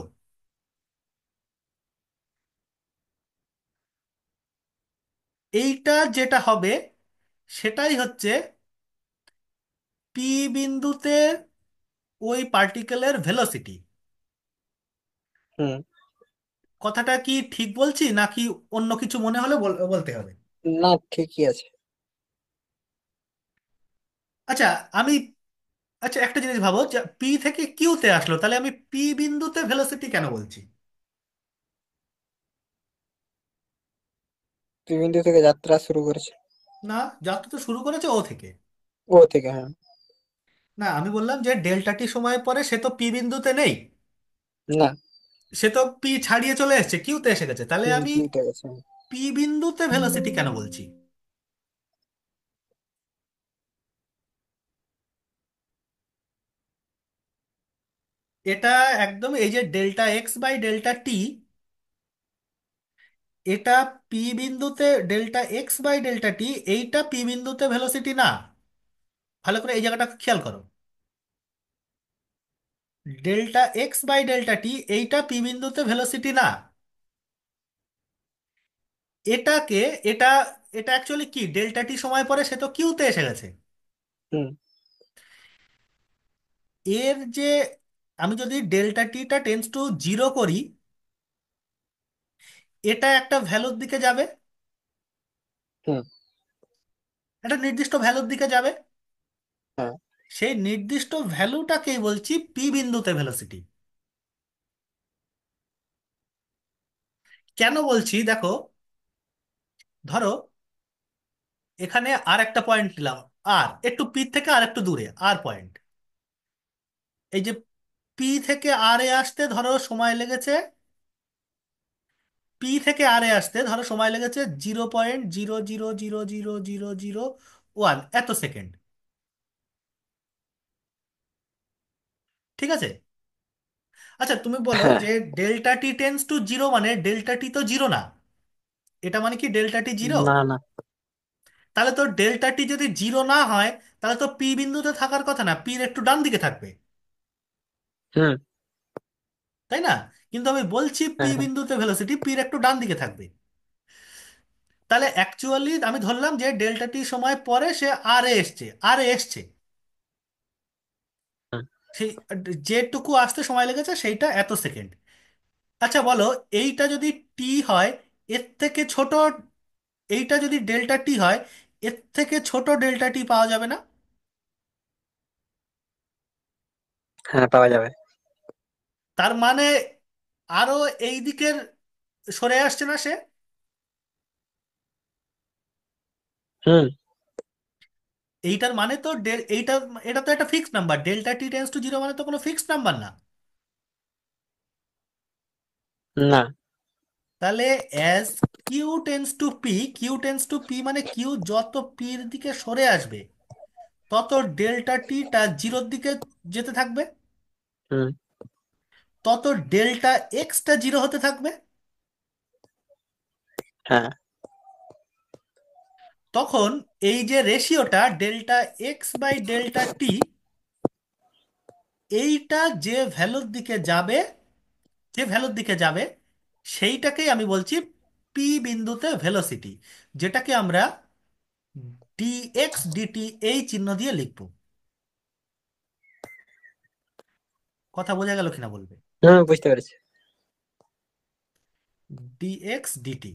এইটা যেটা হবে সেটাই হচ্ছে পি বিন্দুতে ওই পার্টিকেলের ভেলোসিটি। হুম। কথাটা কি ঠিক বলছি নাকি অন্য কিছু মনে হলে বলতে হবে? না, ঠিকই আছে। আচ্ছা, আমি, আচ্ছা একটা জিনিস ভাবো, যে পি থেকে কিউতে আসলো, তাহলে আমি পি বিন্দুতে ভেলোসিটি কেন বলছি? তুই বিন্দু থেকে যাত্রা শুরু করেছে। না, যাত্রা তো শুরু করেছে ও থেকে। ও থেকে, হ্যাঁ। না, আমি বললাম যে ডেল্টা টি সময় পরে সে তো পি বিন্দুতে নেই, না। সে তো পি ছাড়িয়ে চলে এসেছে, কিউতে এসে গেছে, তাহলে হুম, আমি কিউতে গেছে। পি বিন্দুতে ভেলোসিটি কেন বলছি? এটা একদম, এই যে delta X by delta T, এটা পি বিন্দুতে delta X by delta T, এইটা পি বিন্দুতে ভেলোসিটি না। ভালো করে এই জায়গাটা খেয়াল করো, delta X by delta T এইটা পি বিন্দুতে ভেলোসিটি না। এটাকে, এটা, এটা অ্যাকচুয়ালি কি, ডেল্টা টি সময় পরে সে তো কিউতে এসে গেছে। হুম। এর যে, আমি যদি ডেল্টা টিটা টেন্স টু জিরো করি, এটা একটা ভ্যালুর দিকে যাবে, হুম। একটা নির্দিষ্ট ভ্যালুর দিকে যাবে, হ্যাঁ। সেই নির্দিষ্ট ভ্যালুটাকেই বলছি পি বিন্দুতে ভেলোসিটি। কেন বলছি দেখো, ধরো এখানে আর একটা পয়েন্ট নিলাম, আর একটু পি থেকে আর একটু দূরে আর পয়েন্ট, এই যে পি থেকে আর এ আসতে ধরো সময় লেগেছে, পি থেকে আর এ আসতে ধরো সময় লেগেছে 0.0000001 এত সেকেন্ড, ঠিক আছে? আচ্ছা তুমি বলো হ্যাঁ। যে delta T tends to zero, মানে ডেল্টা টি তো জিরো না, এটা মানে কি ডেল্টা টি জিরো? না, না। তাহলে তো ডেল্টা টি যদি জিরো না হয়, তাহলে তো পি বিন্দুতে থাকার কথা না, পির একটু ডান দিকে থাকবে, হুম। তাই না? কিন্তু আমি বলছি পি হ্যাঁ, হ্যাঁ। বিন্দুতে ভেলোসিটি পির একটু ডান দিকে থাকবে। তাহলে অ্যাকচুয়ালি আমি ধরলাম যে ডেল্টা টি সময় পরে সে আর এ এসছে, আর এ এসছে, হুম। সেই যেটুকু আসতে সময় লেগেছে সেইটা এত সেকেন্ড। আচ্ছা বলো, এইটা যদি টি হয়, এর থেকে ছোট, এইটা যদি ডেল্টা টি হয়, এর থেকে ছোট ডেল্টা টি পাওয়া যাবে না? হ্যাঁ, পাওয়া যাবে। তার মানে আরো এই দিকের সরে আসছে না সে? হুম। এইটার মানে তো এইটা, এটা তো একটা fixed number, delta T tends to zero মানে তো কোনো ফিক্সড নাম্বার না। না। তাহলে as Q tends to P মানে কিউ যত পির দিকে সরে আসবে তত ডেল্টা টিটা জিরোর দিকে যেতে থাকবে, হুম। তত ডেল্টা এক্সটা জিরো হতে থাকবে। হ্যাঁ। তখন এই যে রেশিওটা delta X by delta T, এইটা যে ভ্যালুর দিকে যাবে, যে ভ্যালুর দিকে যাবে সেইটাকেই আমি বলছি পি বিন্দুতে ভেলোসিটি, যেটাকে আমরা ডিএক্স ডিটি এই চিহ্ন দিয়ে লিখব। কথা বোঝা গেল কিনা বলবে? হ্যাঁ, বুঝতে পেরেছি। ডিএক্স ডিটি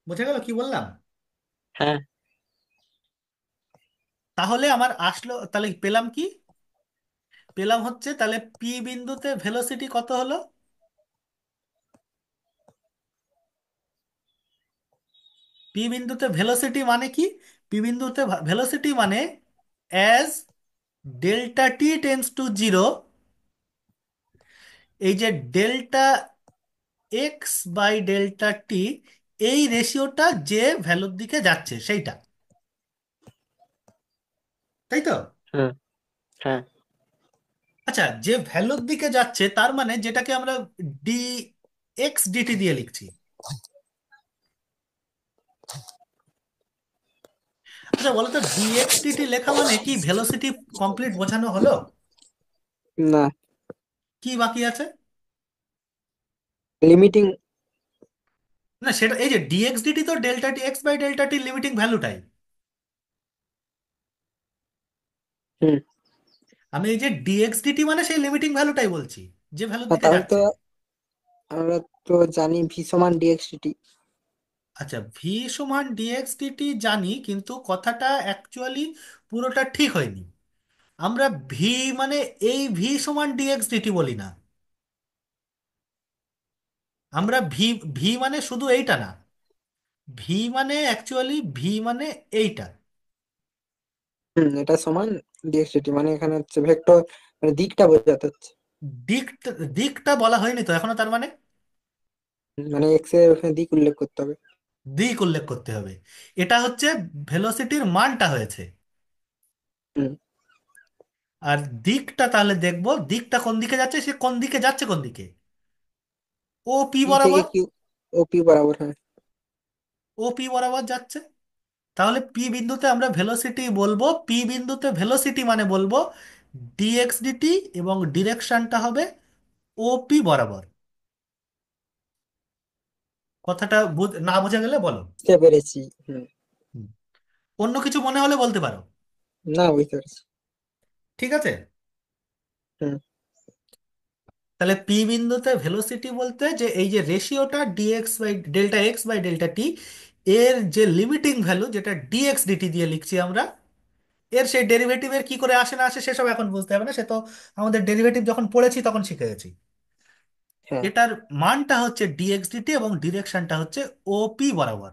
বোঝা গেল কি বললাম? হ্যাঁ। তাহলে আমার আসলো, তাহলে পেলাম কি? পেলাম হচ্ছে তাহলে পি বিন্দুতে ভেলোসিটি কত হলো? পি বিন্দুতে ভেলোসিটি মানে কি? পি বিন্দুতে ভেলোসিটি মানে as delta T tends to zero, এই যে delta X by delta T, এই রেশিওটা যে ভ্যালুর দিকে যাচ্ছে সেইটা, তাই তো? হুম। হ্যাঁ। আচ্ছা, যে ভ্যালুর দিকে যাচ্ছে তার মানে যেটাকে আমরা ডি এক্স ডিটি দিয়ে লিখছি। আচ্ছা বলো তো, ডিএক্স ডিটি লেখা মানে কি ভেলোসিটি কমপ্লিট বোঝানো হলো? না। কি বাকি আছে? লিমিটিং। না সেটা, এই যে ডিএক্স ডিটি তো delta T X by delta T limiting ভ্যালুটাই। হুম। আমি এই যে ডিএক্স ডিটি মানে সেই লিমিটিং ভ্যালুটাই বলছি, যে ভ্যালুর দিকে তাহলে তো যাচ্ছে। আমরা তো জানি ভি সমান ডিএক্সডিটি। আচ্ছা, ভি সমান ডিএক্স ডিটি জানি, কিন্তু কথাটা অ্যাকচুয়ালি পুরোটা ঠিক হয়নি। আমরা ভি মানে এই ভি সমান ডিএক্স ডিটি বলি না। আমরা ভি, ভি মানে শুধু এইটা না, ভি মানে অ্যাকচুয়ালি ভি মানে এইটা। হুম, এটা সমান ডিএক্সডিটি মানে এখানে হচ্ছে ভেক্টর, মানে দিকটা বোঝাতে হচ্ছে। দিকটা, দিকটা বলা হয়নি তো এখনো, তার মানে মানে এক্স এর ওখানে দিক উল্লেখ করতে হবে। দিক উল্লেখ করতে হবে। এটা হচ্ছে ভেলোসিটির মানটা হয়েছে। হুম। আর দিকটা তাহলে দেখবো দিকটা কোন দিকে যাচ্ছে, সে কোন দিকে যাচ্ছে, কোন দিকে? ও পি পি থেকে বরাবর। কিউ, ও পি বরাবর, হ্যাঁ। ও পি বরাবর যাচ্ছে। তাহলে পি বিন্দুতে আমরা ভেলোসিটি বলবো, পি বিন্দুতে ভেলোসিটি মানে বলবো ডিএক্স ডিটি, এবং ডিরেকশনটা হবে ও পি বরাবর। কথাটা না বোঝা গেলে বলো। বুঝতে পেরেছি। হুম। হুম। অন্য কিছু মনে হলে বলতে পারো। না, বুঝতে পেরেছি। ঠিক আছে। হুম। তাহলে পি বিন্দুতে ভেলোসিটি বলতে যে এই যে রেশিওটা DX by delta X by delta T, এর যে লিমিটিং ভ্যালু যেটা ডিএক্স ডিটি দিয়ে লিখছি আমরা, এর সেই ডেরিভেটিভের কি করে আসে না আসে সেসব এখন বুঝতে হবে না, সে তো আমাদের ডেরিভেটিভ যখন পড়েছি তখন শিখে গেছি। হ্যাঁ। এটার মানটা হচ্ছে ডিএক্স ডিটি এবং ডিরেকশনটা হচ্ছে ওপি বরাবর।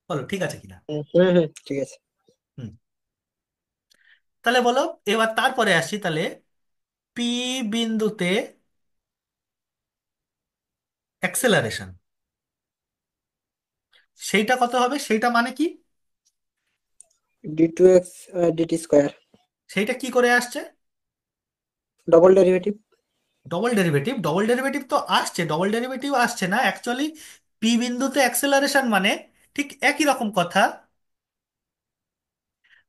বলো ঠিক আছে কিনা? হুম হুম হুম, ঠিক আছে। হুম। তাহলে বলো, এবার তারপরে আসি তাহলে পি বিন্দুতে অ্যাক্সেলারেশন, সেইটা কত হবে, সেইটা মানে কি? D two X DT square. সেইটা কি করে আসছে? Double derivative. Double derivative, double derivative তো আসছে, ডবল ডেরিভেটিভ আসছে না অ্যাকচুয়ালি। পি বিন্দুতে অ্যাক্সেলারেশন মানে ঠিক একই রকম কথা,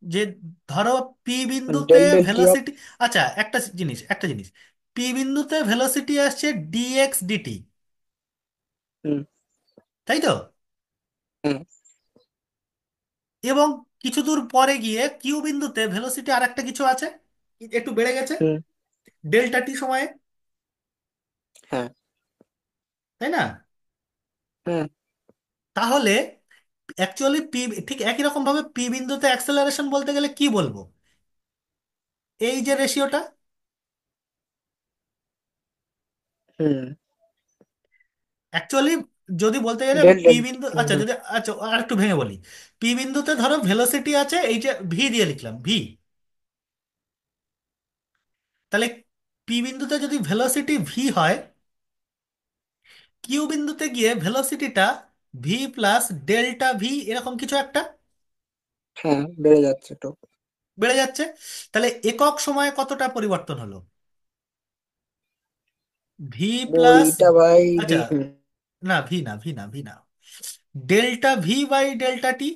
যে ধরো পি বিন্দুতে del del T of. Velocity, আচ্ছা একটা জিনিস, পি বিন্দুতে ভেলোসিটি আসছে ডিএক্স ডিটি, হুম। তাই তো? হ্যাঁ। এবং কিছু দূর পরে গিয়ে কিউ বিন্দুতে ভেলোসিটি আর একটা কিছু আছে, একটু বেড়ে গেছে হুম। ডেল্টা টি সময়ে, হ্যাঁ। তাই না? হ্যাঁ। তাহলে অ্যাকচুয়ালি পি, ঠিক একই রকম ভাবে পি বিন্দুতে অ্যাক্সেলারেশন বলতে গেলে কি বলবো? এই যে রেশিওটা, হুম। অ্যাকচুয়ালি যদি বলতে গেলে আমি ডেল পি ডেল টি। বিন্দু, হুম আচ্ছা হুম। যদি, আচ্ছা আর একটু ভেঙে বলি, পি বিন্দুতে ধরো ভেলোসিটি আছে এই যে ভি দিয়ে লিখলাম ভি, তাহলে পি বিন্দুতে যদি ভেলোসিটি ভি হয়, কিউ বিন্দুতে গিয়ে ভেলোসিটিটা ভি প্লাস ডেল্টা ভি এরকম কিছু একটা হ্যাঁ, বেড়ে যাচ্ছে একটু। বেড়ে যাচ্ছে। তাহলে একক সময়ে কতটা পরিবর্তন হলো? ভি প্লাস, ওইটা বাই ভি। আচ্ছা, না ভি না, ভি না, ভি না, delta V by delta T,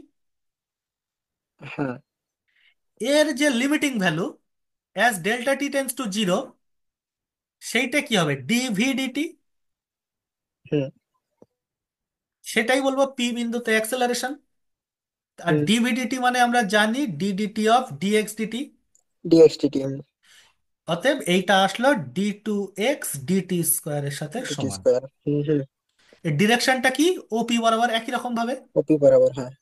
হ্যাঁ। এর যে limiting value as delta T tends to zero, সেইটা কি হবে? DV DT. হুম। সেটাই বলবো পি বিন্দুতে অ্যাক্সেলারেশন। আর হুম। ডিভি ডিটি মানে আমরা জানি DDT of DX DT. DXTT. অতএব এইটা আসলো ডি টু এক্স ডিটি স্কোয়ারের সাথে ডিটি সমান। স্কোয়ার। হুম হুম। এর ডিরেকশনটা কি? ওপি বরাবর একই রকম ভাবে। ওপি বরাবর, হ্যাঁ।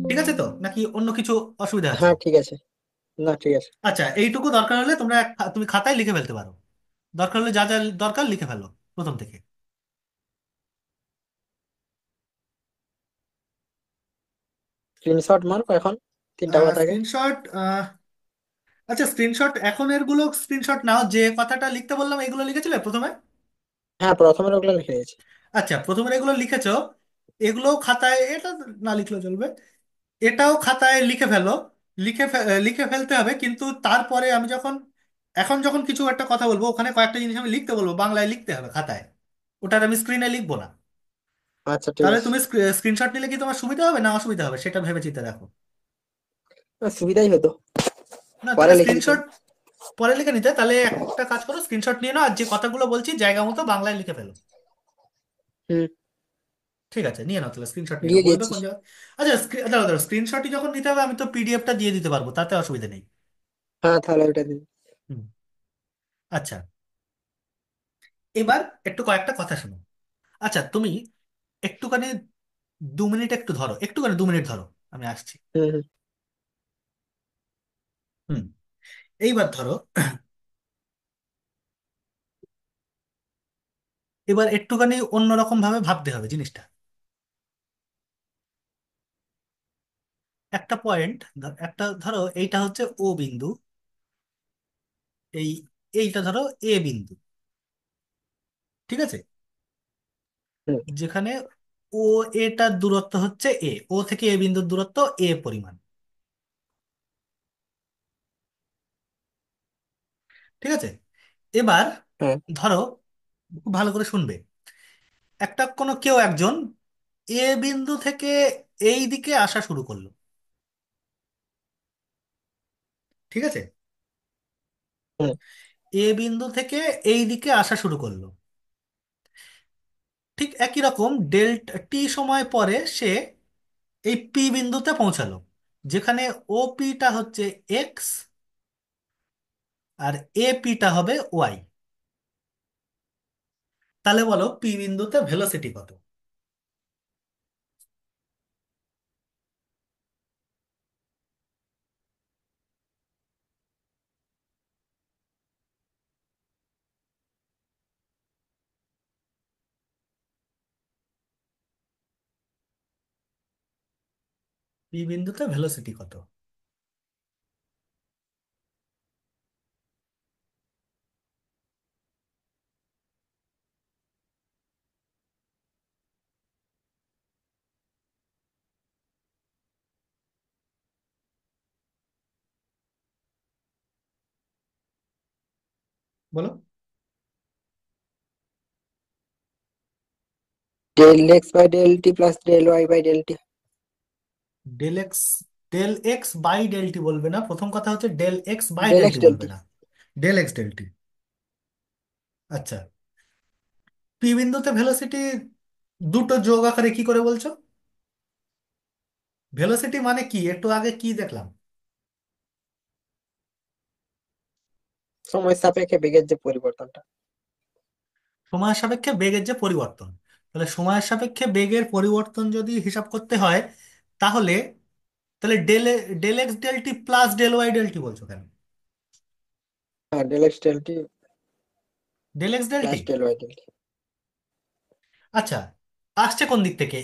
ঠিক আছে তো, নাকি অন্য কিছু অসুবিধা আছে? হ্যাঁ ঠিক আছে। না, ঠিক আছে। আচ্ছা, এইটুকু দরকার হলে তোমরা তুমি খাতায় লিখে ফেলতে পারো। দরকার হলে যা যা দরকার লিখে ফেলো প্রথম থেকে। স্ক্রিনশট মারো এখন, তিনটা কথাকে। স্ক্রিনশট, আচ্ছা স্ক্রিনশট এখন এরগুলো স্ক্রিনশট নাও, যে কথাটা লিখতে বললাম এগুলো লিখেছিলে প্রথমে। হ্যাঁ, প্রথমের ওগুলো লিখে দিয়েছি। আচ্ছা, প্রথমে এগুলো লিখেছো, এগুলো খাতায়, এটা না লিখলেও চলবে, এটাও খাতায় লিখে ফেলো। লিখে ফেলতে হবে, কিন্তু তারপরে আমি যখন, এখন যখন কিছু একটা কথা বলবো ওখানে কয়েকটা জিনিস আমি লিখতে বলবো, বাংলায় লিখতে হবে খাতায়। ওটার আমি স্ক্রিনে লিখবো না। আচ্ছা ঠিক তাহলে আছে। তুমি স্ক্রিনশট নিলে কি তোমার সুবিধা হবে না অসুবিধা হবে সেটা ভেবে চিন্তে দেখো। সুবিধাই হতো। না পরে তাহলে লিখে দিতাম। স্ক্রিনশট পরে লিখে নিতে, তাহলে একটা কাজ করো, স্ক্রিনশট নিয়ে নাও আর যে কথাগুলো বলছি জায়গা মতো বাংলায় লিখে ফেলো। হুম। ঠিক আছে, নিয়ে নাও তাহলে স্ক্রিনশট নিয়ে দিয়ে নাও, বলবে দিয়েছি। কোন জায়গায়। আচ্ছা দাঁড়াও দাঁড়াও, স্ক্রিনশটই যখন নিতে হবে আমি তো পিডিএফটা দিয়ে দিতে পারবো, তাতে অসুবিধা নেই। হ্যাঁ, তাহলে ওইটা দিন। হুম। আচ্ছা, এবার একটু কয়েকটা কথা শোনো। আচ্ছা তুমি একটুখানি 2 মিনিট একটু ধরো, একটুখানি 2 মিনিট ধরো, আমি আসছি। হুম হুম। হুম। এইবার ধরো, এবার একটুখানি অন্যরকম ভাবে ভাবতে হবে জিনিসটা। একটা পয়েন্ট, একটা ধরো এইটা হচ্ছে ও বিন্দু, এই এইটা ধরো এ বিন্দু, ঠিক আছে? হুম। যেখানে ও এটার দূরত্ব হচ্ছে এ, ও থেকে এ বিন্দুর দূরত্ব এ পরিমাণ, ঠিক আছে? এবার হ্যাঁ। ধরো, খুব ভালো করে শুনবে, একটা কোনো কেউ একজন এ বিন্দু থেকে এই দিকে আসা শুরু করলো, ঠিক আছে? হুম। এ বিন্দু থেকে এই দিকে আসা শুরু করলো, ঠিক একই রকম ডেল্টা টি সময় পরে সে এই পি বিন্দুতে পৌঁছালো, যেখানে ও পিটা হচ্ছে এক্স আর এ পিটা হবে ওয়াই। তাহলে বলো পি বিন্দুতে ভেলোসিটি কত? পি বিন্দুতে ভেলোসিটি কত? বলো। Del X by del T plus del Y by del T. Del X, del X by del T বলবে না, প্রথম কথা হচ্ছে del X by del del T X del বলবে টি। না, ডেল এক্স ডেল টি। আচ্ছা, P বিন্দুতে velocity দুটো যোগ আকারে কি করে বলছো? ভেলোসিটি মানে কি একটু আগে কি দেখলাম? সময় সাপেক্ষে বেগের যে পরিবর্তনটা। সময়ের সাপেক্ষে বেগের যে পরিবর্তন, তাহলে সময়ের সাপেক্ষে বেগের পরিবর্তন যদি হিসাব করতে হয়, তাহলে তাহলে del X del T plus del Y del T বলছো কেন? হ্যাঁ, del X del T del X del plus T. Del Y del T. আচ্ছা, আসছে কোন দিক থেকে?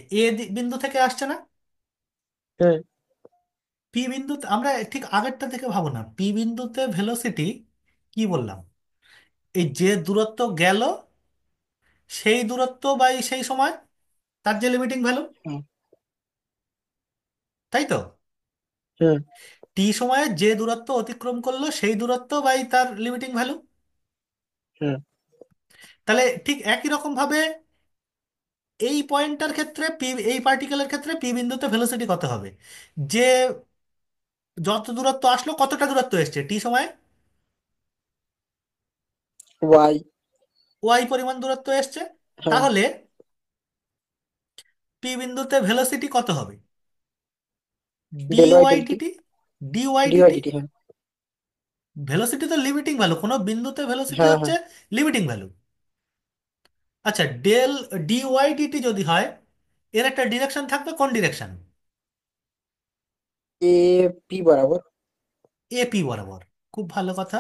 বিন্দু থেকে আসছে না? হুম। পি বিন্দুতে আমরা ঠিক আগেরটা থেকে ভাবো না, পি বিন্দুতে ভেলোসিটি কি বললাম, এই যে দূরত্ব গেল সেই দূরত্ব বাই সেই সময়, তার যে লিমিটিং ভ্যালু, হুম। তাই তো? হুম। টি সময়ে যে দূরত্ব অতিক্রম করলো সেই দূরত্ব বাই তার লিমিটিং ভ্যালু। হুম। তাহলে ঠিক একই রকম ভাবে এই পয়েন্টটার ক্ষেত্রে পি, এই পার্টিকেলের ক্ষেত্রে পি বিন্দুতে ভেলোসিটি কত হবে, যে যত দূরত্ব আসলো কতটা দূরত্ব এসছে টি সময়ে, ওয়াই। ওয়াই পরিমাণ দূরত্ব এসছে। হ্যাঁ। তাহলে পি বিন্দুতে ভেলোসিটি কত হবে, D del Y Y del T. DT, D Y D Y DT. D T, হ্যাঁ। ভেলোসিটি তো লিমিটিং ভ্যালু, কোনো বিন্দুতে ভেলোসিটি হ্যাঁ হচ্ছে হ্যাঁ। Limiting value. আচ্ছা, ডেল ডি ওয়াই ডিটি যদি হয়, এর একটা ডিরেকশন থাকবে, কোন ডিরেকশন? এ পি বরাবর। এপি বরাবর। খুব ভালো কথা।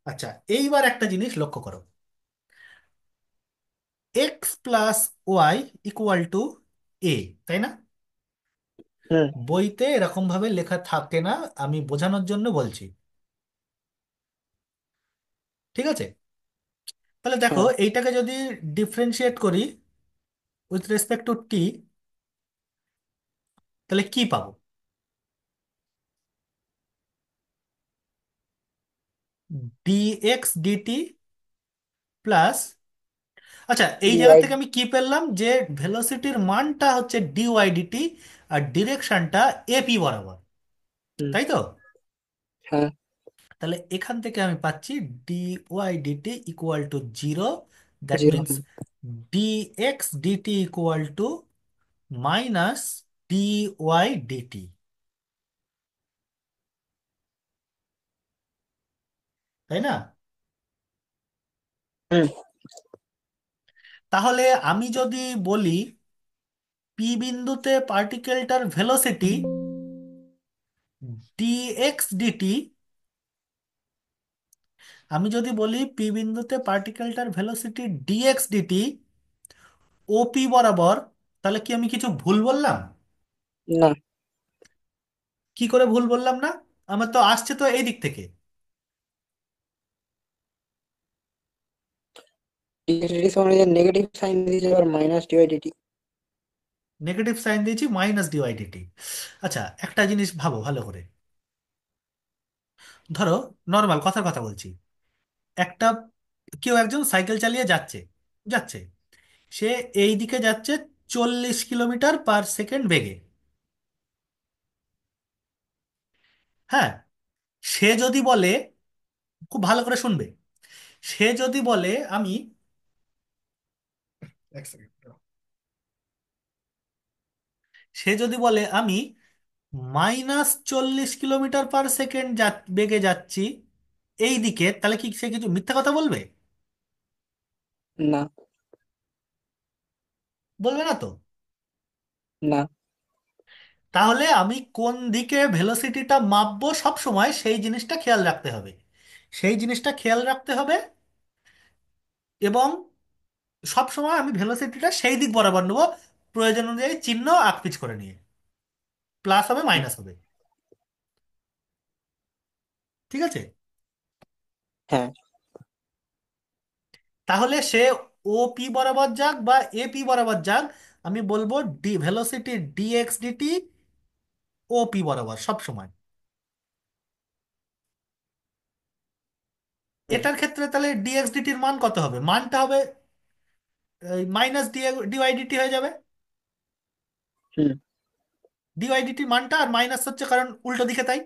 আচ্ছা, এইবার একটা জিনিস লক্ষ্য করো, X plus Y equal to A, তাই না? হুম। বইতে এরকম ভাবে লেখা থাকে না, আমি বোঝানোর জন্য বলছি। ঠিক আছে? তাহলে দেখো হ্যাঁ। এইটাকে যদি ডিফারেন্সিয়েট করি উইথ রেসপেক্ট টু টি, তাহলে কি পাবো? ডি এক্স ডিটি প্লাস, আচ্ছা এই ডি জায়গা ওয়াই। থেকে আমি কি পেলাম, যে ভেলোসিটির মানটা হচ্ছে ডি ওয়াই ডিটি আর ডিরেকশনটা এপি বরাবর, হুম। তাই তো? হ্যাঁ। তাহলে এখান থেকে আমি পাচ্ছি D Y DT equal to zero, that zero, means হুম। D X DT equal to minus D Y DT, তাই না? হুম। তাহলে আমি যদি বলি পি বিন্দুতে পার্টিকেলটার ভেলোসিটি ডি এক্স ডিটি, আমি যদি বলি পি বিন্দুতে পার্টিকেলটার velocity D X DT OP বরাবর, তাহলে কি আমি কিছু ভুল বললাম? না। কি করে ভুল বললাম না? আমার তো আসছে তো এই দিক থেকে, ডিটি সমান যে নেগেটিভ সাইন দিয়েছে, এবার minus D Y DT. Negative sign দিয়েছি মাইনাস ডিওয়াই ডিটি। আচ্ছা, একটা জিনিস ভাবো ভালো করে, ধরো নর্মাল কথার কথা বলছি, একটা কেউ একজন সাইকেল চালিয়ে যাচ্ছে যাচ্ছে, সে এই দিকে যাচ্ছে 40 কিলোমিটার পার সেকেন্ড বেগে। হ্যাঁ, সে যদি বলে, খুব ভালো করে শুনবে, সে যদি বলে আমি, এক সেকেন্ড, সে যদি বলে আমি -40 কিলোমিটার পার সেকেন্ড বেগে যাচ্ছি এই দিকে, তাহলে কি সে কিছু মিথ্যা কথা বলবে? না। বলবে না তো। না। তাহলে আমি কোন দিকে ভেলোসিটিটা মাপবো সব সময় সেই জিনিসটা খেয়াল রাখতে হবে, সেই জিনিসটা খেয়াল রাখতে হবে, এবং সব সময় আমি ভেলোসিটিটা সেই দিক বরাবর নেবো, প্রয়োজন অনুযায়ী চিহ্ন আঁকপিছ করে নিয়ে, প্লাস হবে মাইনাস হবে। ঠিক আছে? হ্যাঁ। তাহলে সে ও পি বরাবর যাক বা এ পি বরাবর যাক, আমি বলবো D velocity D X DT O P বরাবর সব সময়। হুম। এটার ক্ষেত্রে তাহলে ডি এক্স ডিটির মান কত হবে, মানটা হবে মাইনাস ডিওয়াই ডিটি হয়ে যাবে। হুম। ডিওয়াই ডিটি মানটা, আর মাইনাস হচ্ছে কারণ উল্টো দিকে, তাই।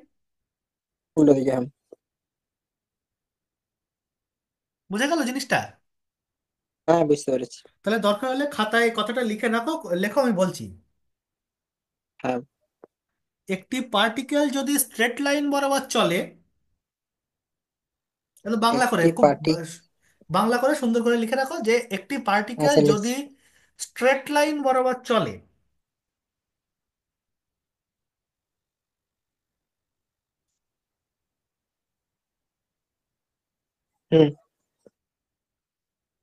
উল্টো দিকে, হ্যাঁ। বুঝে গেল জিনিসটা? হ্যাঁ, বুঝতে পেরেছি। তাহলে দরকার হলে খাতায় কথাটা লিখে রাখো, লেখো, আমি বলছি। হ্যাঁ। একটি পার্টিকেল যদি স্ট্রেট লাইন বরাবর চলে, একদম বাংলা করে একটি খুব পার্টি। বাংলা করে সুন্দর করে লিখে রাখো যে একটি পার্টিকেল আচ্ছা, যদি লিখছি। স্ট্রেট লাইন বরাবর চলে, হুম।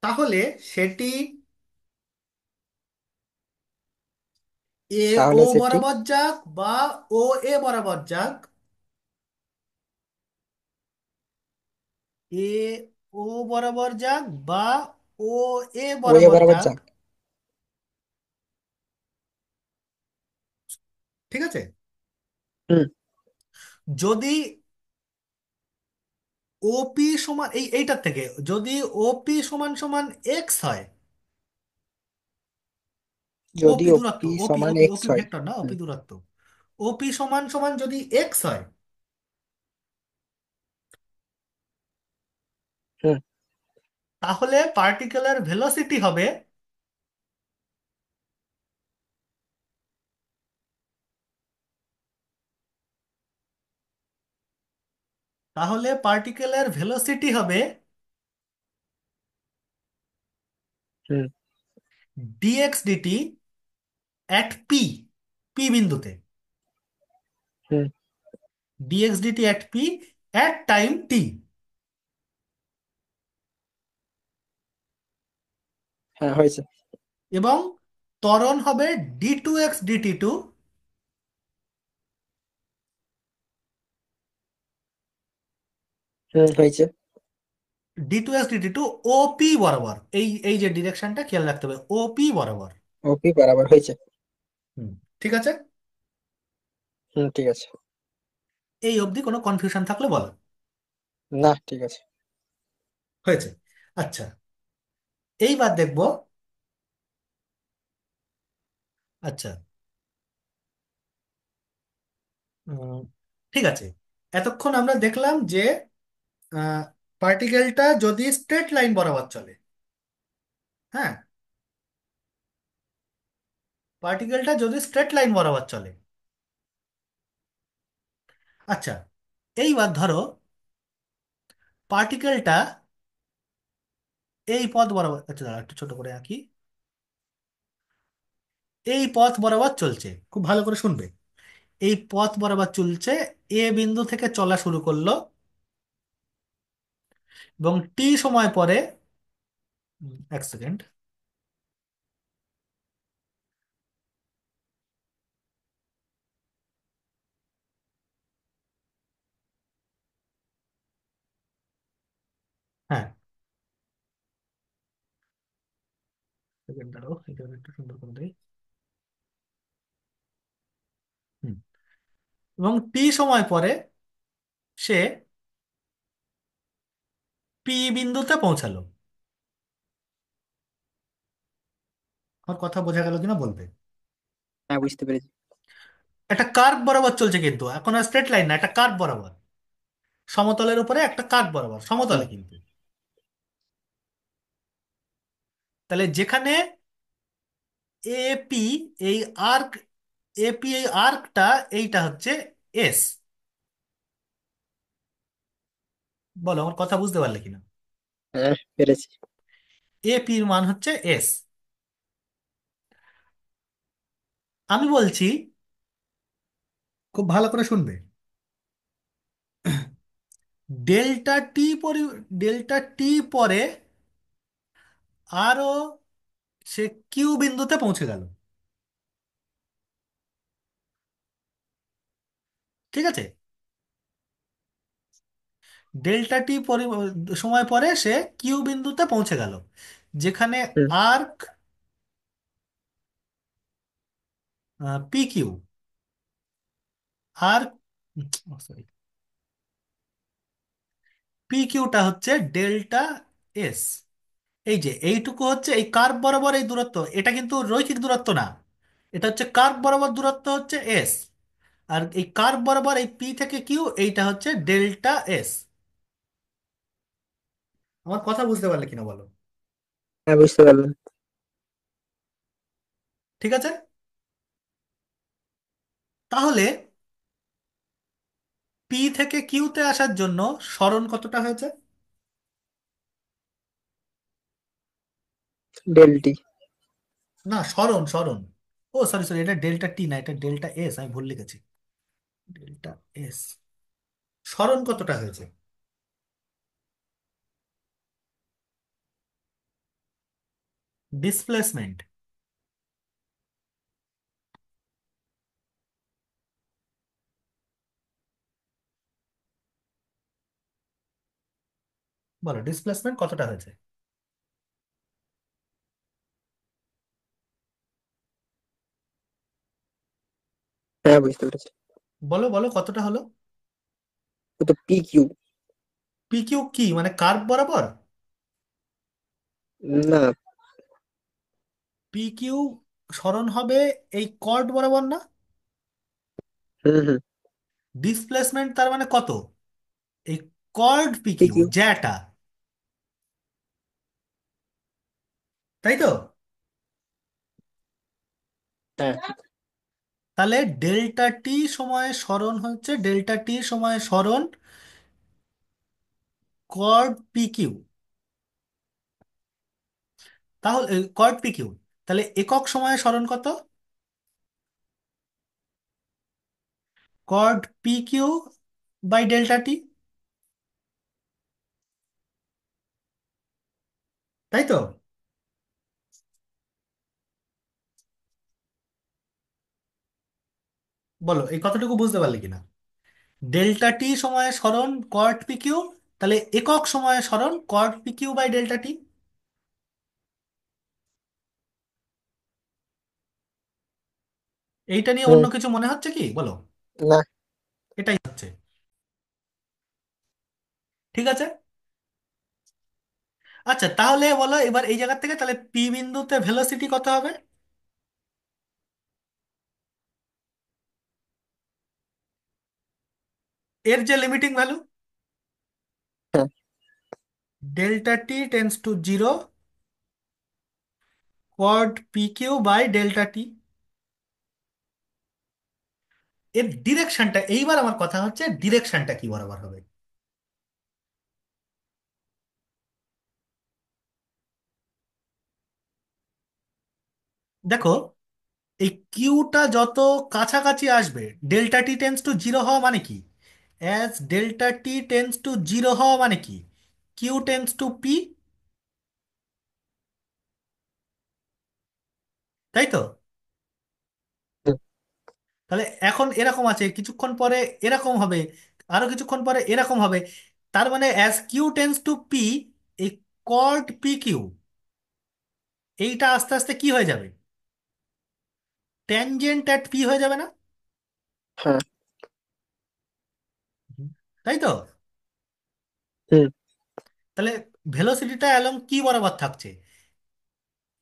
তাহলে সেটি এ ও তাহলে সেটি বরাবর যাক বা ও এ বরাবর যাক, এ ও বরাবর যাক বা ও এ ও এ বরাবর বরাবর যাক, যাক। ঠিক আছে, হুম। যদি ওপি সমান এইটার থেকে যদি ওপি সমান সমান এক্স হয়, যদি ওপি দূরত্ব, ওপি ওপি সমান ওপি এক্স ওপি হয়। ভেক্টর না, ওপি হুম। দূরত্ব, ওপি সমান সমান যদি এক্স হয়, হুম। তাহলে পার্টিকেলের ভেলোসিটি হবে, তাহলে পার্টিকেলের ভেলোসিটি হবে হুম। DX DT at P, P বিন্দুতে, হুম। DX DT at P at time T, হ্যাঁ, হয়েছে। এবং ত্বরণ হবে D two X DT two, হুম, হয়েছে। D two X DT two OP বরাবর, এই এই যে ডিরেকশনটা খেয়াল রাখতে হবে, ওপি বরাবর। ওপি বরাবর হয়েছে। হুম, ঠিক আছে। হুম, ঠিক আছে। এই অবধি কোনো কনফিউশন থাকলে বলো। না, ঠিক আছে। হয়েছে। আচ্ছা, এইবার দেখবো। আচ্ছা, উম, ঠিক আছে, এতক্ষণ আমরা দেখলাম যে পার্টিকেলটা যদি স্ট্রেট লাইন বরাবর চলে, হ্যাঁ, পার্টিকেলটা যদি স্ট্রেট লাইন বরাবর চলে। আচ্ছা, এইবার ধরো পার্টিকেলটা এই পথ বরাবর, আচ্ছা দাঁড়া একটু ছোট করে আঁকি, এই পথ বরাবর চলছে, খুব ভালো করে শুনবে, এই পথ বরাবর চলছে, এ বিন্দু থেকে চলা শুরু করলো, এবং টি সময় পরে, এক সেকেন্ড, হ্যাঁ, সেকেন্ড দাঁড়াও, এটা একটু সুন্দর করে দিই। হুম, এবং টি সময় পরে সে পি বিন্দুতে পৌঁছালো। আমার কথা বোঝা গেল কিনা বলবে। হ্যাঁ, বুঝতে পেরেছি। একটা কার্ভ বরাবর চলছে, কিন্তু এখন আর স্ট্রেট লাইন না, একটা কার্ভ বরাবর, সমতলের উপরে একটা কার্ভ বরাবর, সমতলে হুম। কিন্তু। তাহলে যেখানে এপি, এই আর্ক, এপি এই আর্কটা, এইটা হচ্ছে এস। বলো, আমার কথা বুঝতে পারলে কিনা। হ্যাঁ, পেরেছি। এপির মান হচ্ছে এস। আমি বলছি, খুব ভালো করে শুনবে, ডেল্টা টি ডেল্টা টি পরে আরো সে কিউ বিন্দুতে পৌঁছে গেল, ঠিক আছে, ডেল্টা টি সময় পরে সে কিউ বিন্দুতে পৌঁছে গেল, যেখানে হুম। Arc P Q, arc, sorry, P কিউটা হচ্ছে ডেল্টা এস। এই যে এইটুকু হচ্ছে এই কার্ভ বরাবর এই দূরত্ব, এটা কিন্তু রৈখিক দূরত্ব না, এটা হচ্ছে কার্ভ বরাবর দূরত্ব হচ্ছে এস, আর এই কার্ভ বরাবর এই পি থেকে কিউ এইটা হচ্ছে ডেল্টা এস। আমার কথা বুঝতে পারলে কিনা বলো। হ্যাঁ, বুঝতে পারলাম। ঠিক আছে, তাহলে পি থেকে কিউতে আসার জন্য সরণ কতটা হয়েছে? ডেলটি। না, সরণ সরণ, ও সরি সরি, এটা ডেল্টা টি না, এটা ডেল্টা এস, আমি ভুল লিখেছি, ডেল্টা এস। সরণ কতটা হয়েছে? ডিসপ্লেসমেন্ট, বলো ডিসপ্লেসমেন্ট কতটা হয়েছে। হ্যাঁ, বুঝতে পেরেছি। বলো বলো কতটা হলো। ও তো পি কিউ। পি কিউ কি মানে কার্ভ বরাবর? না। পি কিউ সরণ হবে এই কর্ড বরাবর না? হুম, হুম। ডিসপ্লেসমেন্ট তার মানে কত? এই chord P P Q Q. জ্যাটা, তাই তো? হ্যাঁ। তাহলে ডেল্টা টি সময়ে সরণ হচ্ছে ডেল্টা টি সময়ে সরণ কর্ড পি কিউ। তাহলে কর্ড পি কিউ, তাহলে একক সময়ে সরণ কত? Chord P Q by delta T, তাই তো? বলো এই কতটুকু বুঝতে পারলে কিনা। ডেল্টা টি সময়ে সরণ কর্ড পি কিউ, তাহলে একক সময়ে সরণ chord P Q by delta T. এইটা নিয়ে হুম। অন্য কিছু মনে হচ্ছে কি বলো? না। এটাই হচ্ছে। ঠিক আছে। আচ্ছা তাহলে বলো এবার এই জায়গা থেকে তাহলে পি বিন্দুতে ভেলোসিটি কত হবে? এর যে লিমিটিং ভ্যালু, হ্যাঁ। Delta T tends to zero chord P Q by delta T. এর ডিরেকশনটা, এইবার আমার কথা হচ্ছে ডিরেকশনটা কি বরাবর হবে। দেখো এই কিউটা যত কাছাকাছি আসবে, delta T tends to zero হওয়া মানে কি, as delta T tends to zero হওয়া মানে কি, কিউ টেন্স টু পি, তাই তো? হুম, তাহলে এখন এরকম আছে, কিছুক্ষণ পরে এরকম হবে, আরো কিছুক্ষণ পরে এরকম হবে। তার মানে as Q tends to P, এই কর্ড পি কিউ এইটা আস্তে আস্তে কি হয়ে যাবে, ট্যানজেন্ট অ্যাট পি হয়ে যাবে না? হ্যাঁ। হুম। তাই তো? হুম, তাহলে ভেলোসিটিটা অ্যালং কি বরাবর থাকছে,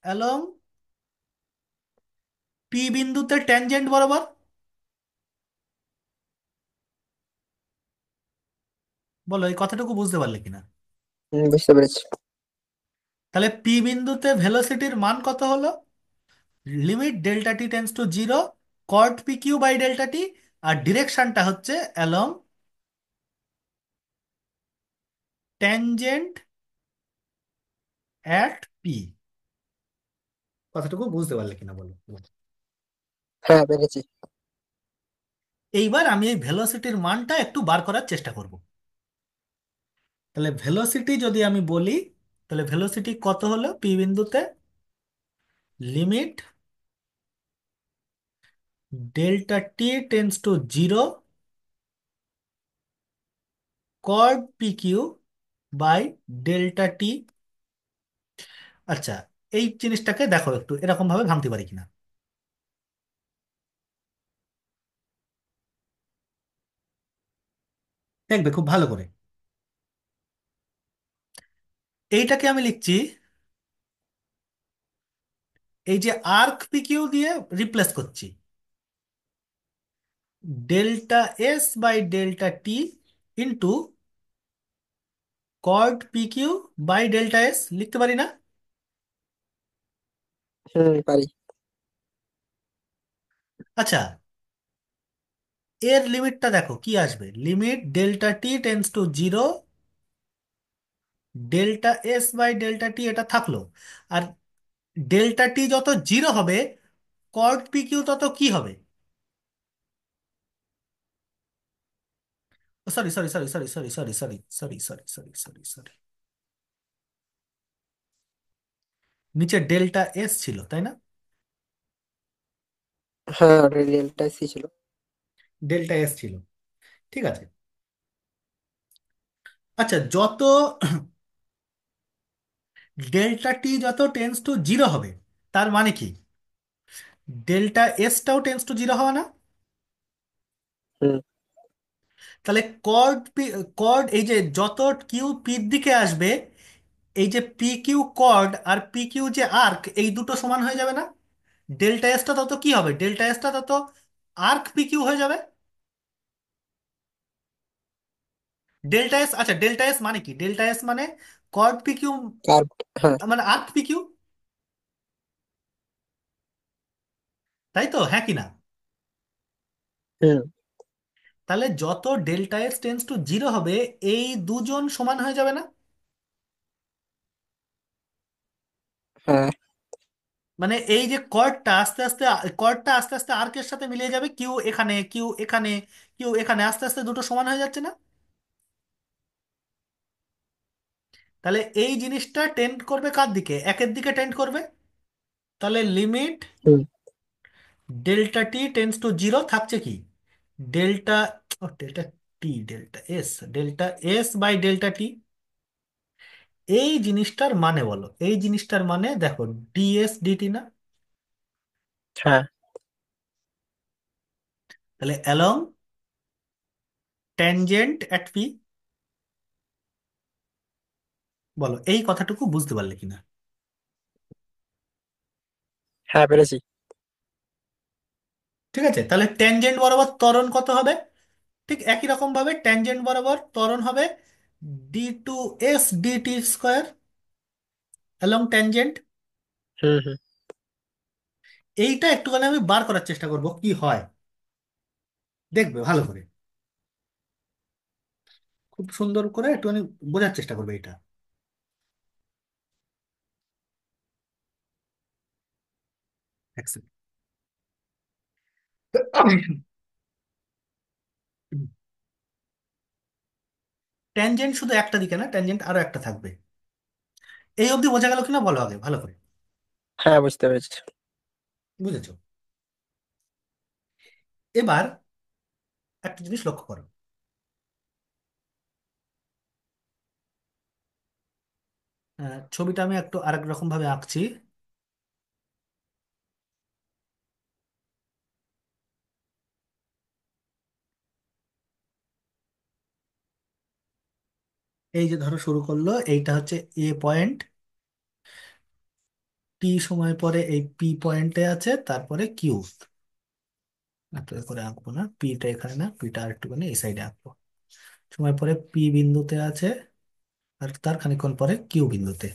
অ্যালং পি বিন্দুতে ট্যানজেন্ট বরাবর। বলো এই কথাটুকু বুঝতে পারলে কিনা। হুম, বুঝতে পেরেছি। তাহলে পি বিন্দুতে ভেলোসিটির মান কত হলো, limit delta T tends to zero কট P Q by delta T, আর ডিরেকশনটা হচ্ছে অ্যালং ট্যানজেন্ট অ্যাট পি। কথাটুকু বুঝতে পারলে কিনা বলো। হ্যাঁ, পেরেছি। এইবার আমি এই ভেলোসিটির মানটা একটু বার করার চেষ্টা করব। তাহলে ভেলোসিটি যদি আমি বলি, তাহলে ভেলোসিটি কত হলো পি বিন্দুতে, limit delta T tends to zero কট P Q by delta T. আচ্ছা এই জিনিসটাকে দেখো একটু এরকম ভাবে ভাঙতে পারি কিনা, দেখবে খুব ভালো করে। এইটাকে আমি লিখছি এই যে আর্ক পি কিউ দিয়ে রিপ্লেস করছি, delta S by delta T into কট P Q by delta S লিখতে পারি না? হুম, পারি। আচ্ছা এর লিমিটটা দেখো কি আসবে, limit delta T tends to zero delta S by delta T এটা থাকলো, আর ডেল্টা টি যত জিরো হবে কট পি কিউ তত কি হবে, sorry sorry sorry sorry sorry sorry sorry sorry sorry sorry sorry sorry, নিচে ডেল্টা এস ছিল তাই না? হ্যাঁ, রিয়েলটা সি ছিল। ডেল্টা এস ছিল, ঠিক আছে। আচ্ছা যত ডেল্টা টি যত টেন্স টু জিরো হবে, তার মানে কি ডেল্টা এসটাও টেন্স টু জিরো হওয়া না? হুম। তাহলে কর্ড এই যে যত কিউ পির দিকে আসবে, এই যে পি কিউ কর্ড আর পি কিউ যে আর্ক, এই দুটো সমান হয়ে যাবে না? ডেল্টা এসটা তত কি হবে, ডেল্টা এসটা তত আর্ক পি কিউ হয়ে যাবে। ডেল্টা এস, আচ্ছা ডেল্টা এস মানে কি, ডেল্টা এস মানে কর্ড পি কিউ কার। হ্যাঁ। মানে আর্ক পি কিউ, তাই তো, হ্যাঁ কি না? হুম। তাহলে যত delta S tense to zero হবে, এই দুজন সমান হয়ে যাবে না? হ্যাঁ। মানে এই যে কর্ডটা আস্তে আস্তে আর্কের সাথে মিলিয়ে যাবে, কিউ এখানে, কিউ এখানে, কিউ এখানে, আস্তে আস্তে দুটো সমান হয়ে যাচ্ছে না? তাহলে এই জিনিসটা টেন্ড করবে কার দিকে, একের দিকে টেন্ড করবে। তাহলে লিমিট হুম। Delta T tends to zero থাকছে কি, delta delta T, delta S by delta T. এই জিনিসটার মানে বলো, এই জিনিসটার মানে দেখো, ডিএস ডিটি না? হ্যাঁ। তাহলে অ্যালং ট্যানজেন্ট অ্যাট পি, বলো এই কথাটুকু বুঝতে পারলে কিনা? হ্যাঁ, পেরেছি। ঠিক আছে, তাহলে ট্যানজেন্ট বরাবর ত্বরণ কত হবে? ঠিক একই রকম ভাবে ট্যানজেন্ট বরাবর ত্বরণ হবে D two S DT square along tangent. হুম হুম। এইটা একটুখানি আমি বার করার চেষ্টা করব কি হয়, দেখবে ভালো করে, খুব সুন্দর করে একটুখানি বোঝার চেষ্টা করবে এটা। ট্যানজেন্ট শুধু একটা দিকে না, ট্যানজেন্ট আরো একটা থাকবে। এই অবধি বোঝা গেল কিনা বলো আগে ভালো করে। হ্যাঁ, বুঝতে পেরেছি। বুঝেছো? এবার একটা জিনিস লক্ষ্য করো, ছবিটা আমি একটু আরেক রকম ভাবে আঁকছি। এই যে ধরো শুরু করলো, এইটা হচ্ছে এ পয়েন্ট, টি সময় পরে এই পি পয়েন্টে আছে, তারপরে কিউ। এত করে আঁকবো না, পিটা এখানে না, পিটা আর একটুখানি এই সাইডে আঁকবো। সময় পরে পি বিন্দুতে আছে, আর তার খানিকক্ষণ পরে কিউ বিন্দুতে।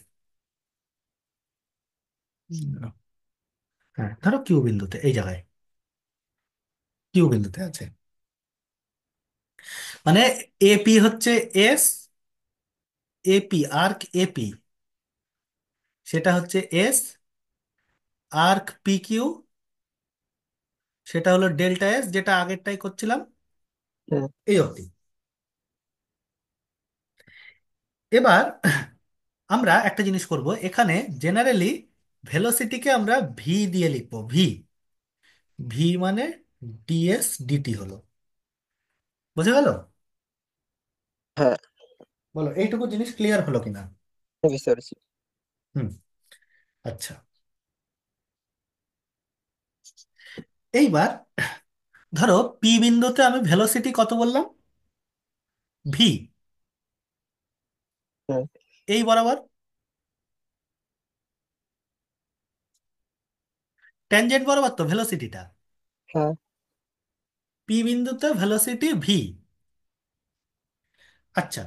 হুম, হ্যাঁ ধরো কিউ বিন্দুতে, এই জায়গায় কিউ বিন্দুতে আছে। মানে এপি হচ্ছে এস, এপি আর্ক এপি সেটা হচ্ছে এস, আর্ক পি কিউ সেটা হলো ডেল্টা এস, যেটা আগেরটাই করছিলাম, হুম। এই অবধি। এবার আমরা একটা জিনিস করব এখানে, জেনারেলি ভেলোসিটিকে আমরা ভি দিয়ে লিখবো, ভি। ভি মানে ডিএস ডিটি হলো, বুঝে গেল? হ্যাঁ, বলো এইটুকু জিনিস ক্লিয়ার হলো কিনা? বুঝতে পেরেছি। হুম। আচ্ছা, এইবার ধরো পি বিন্দুতে আমি ভেলোসিটি কত বললাম, ভি, হুম। এই বরাবর ট্যানজেন্ট বরাবর তো ভেলোসিটিটা, হ্যাঁ। পি বিন্দুতে ভেলোসিটি ভি। আচ্ছা,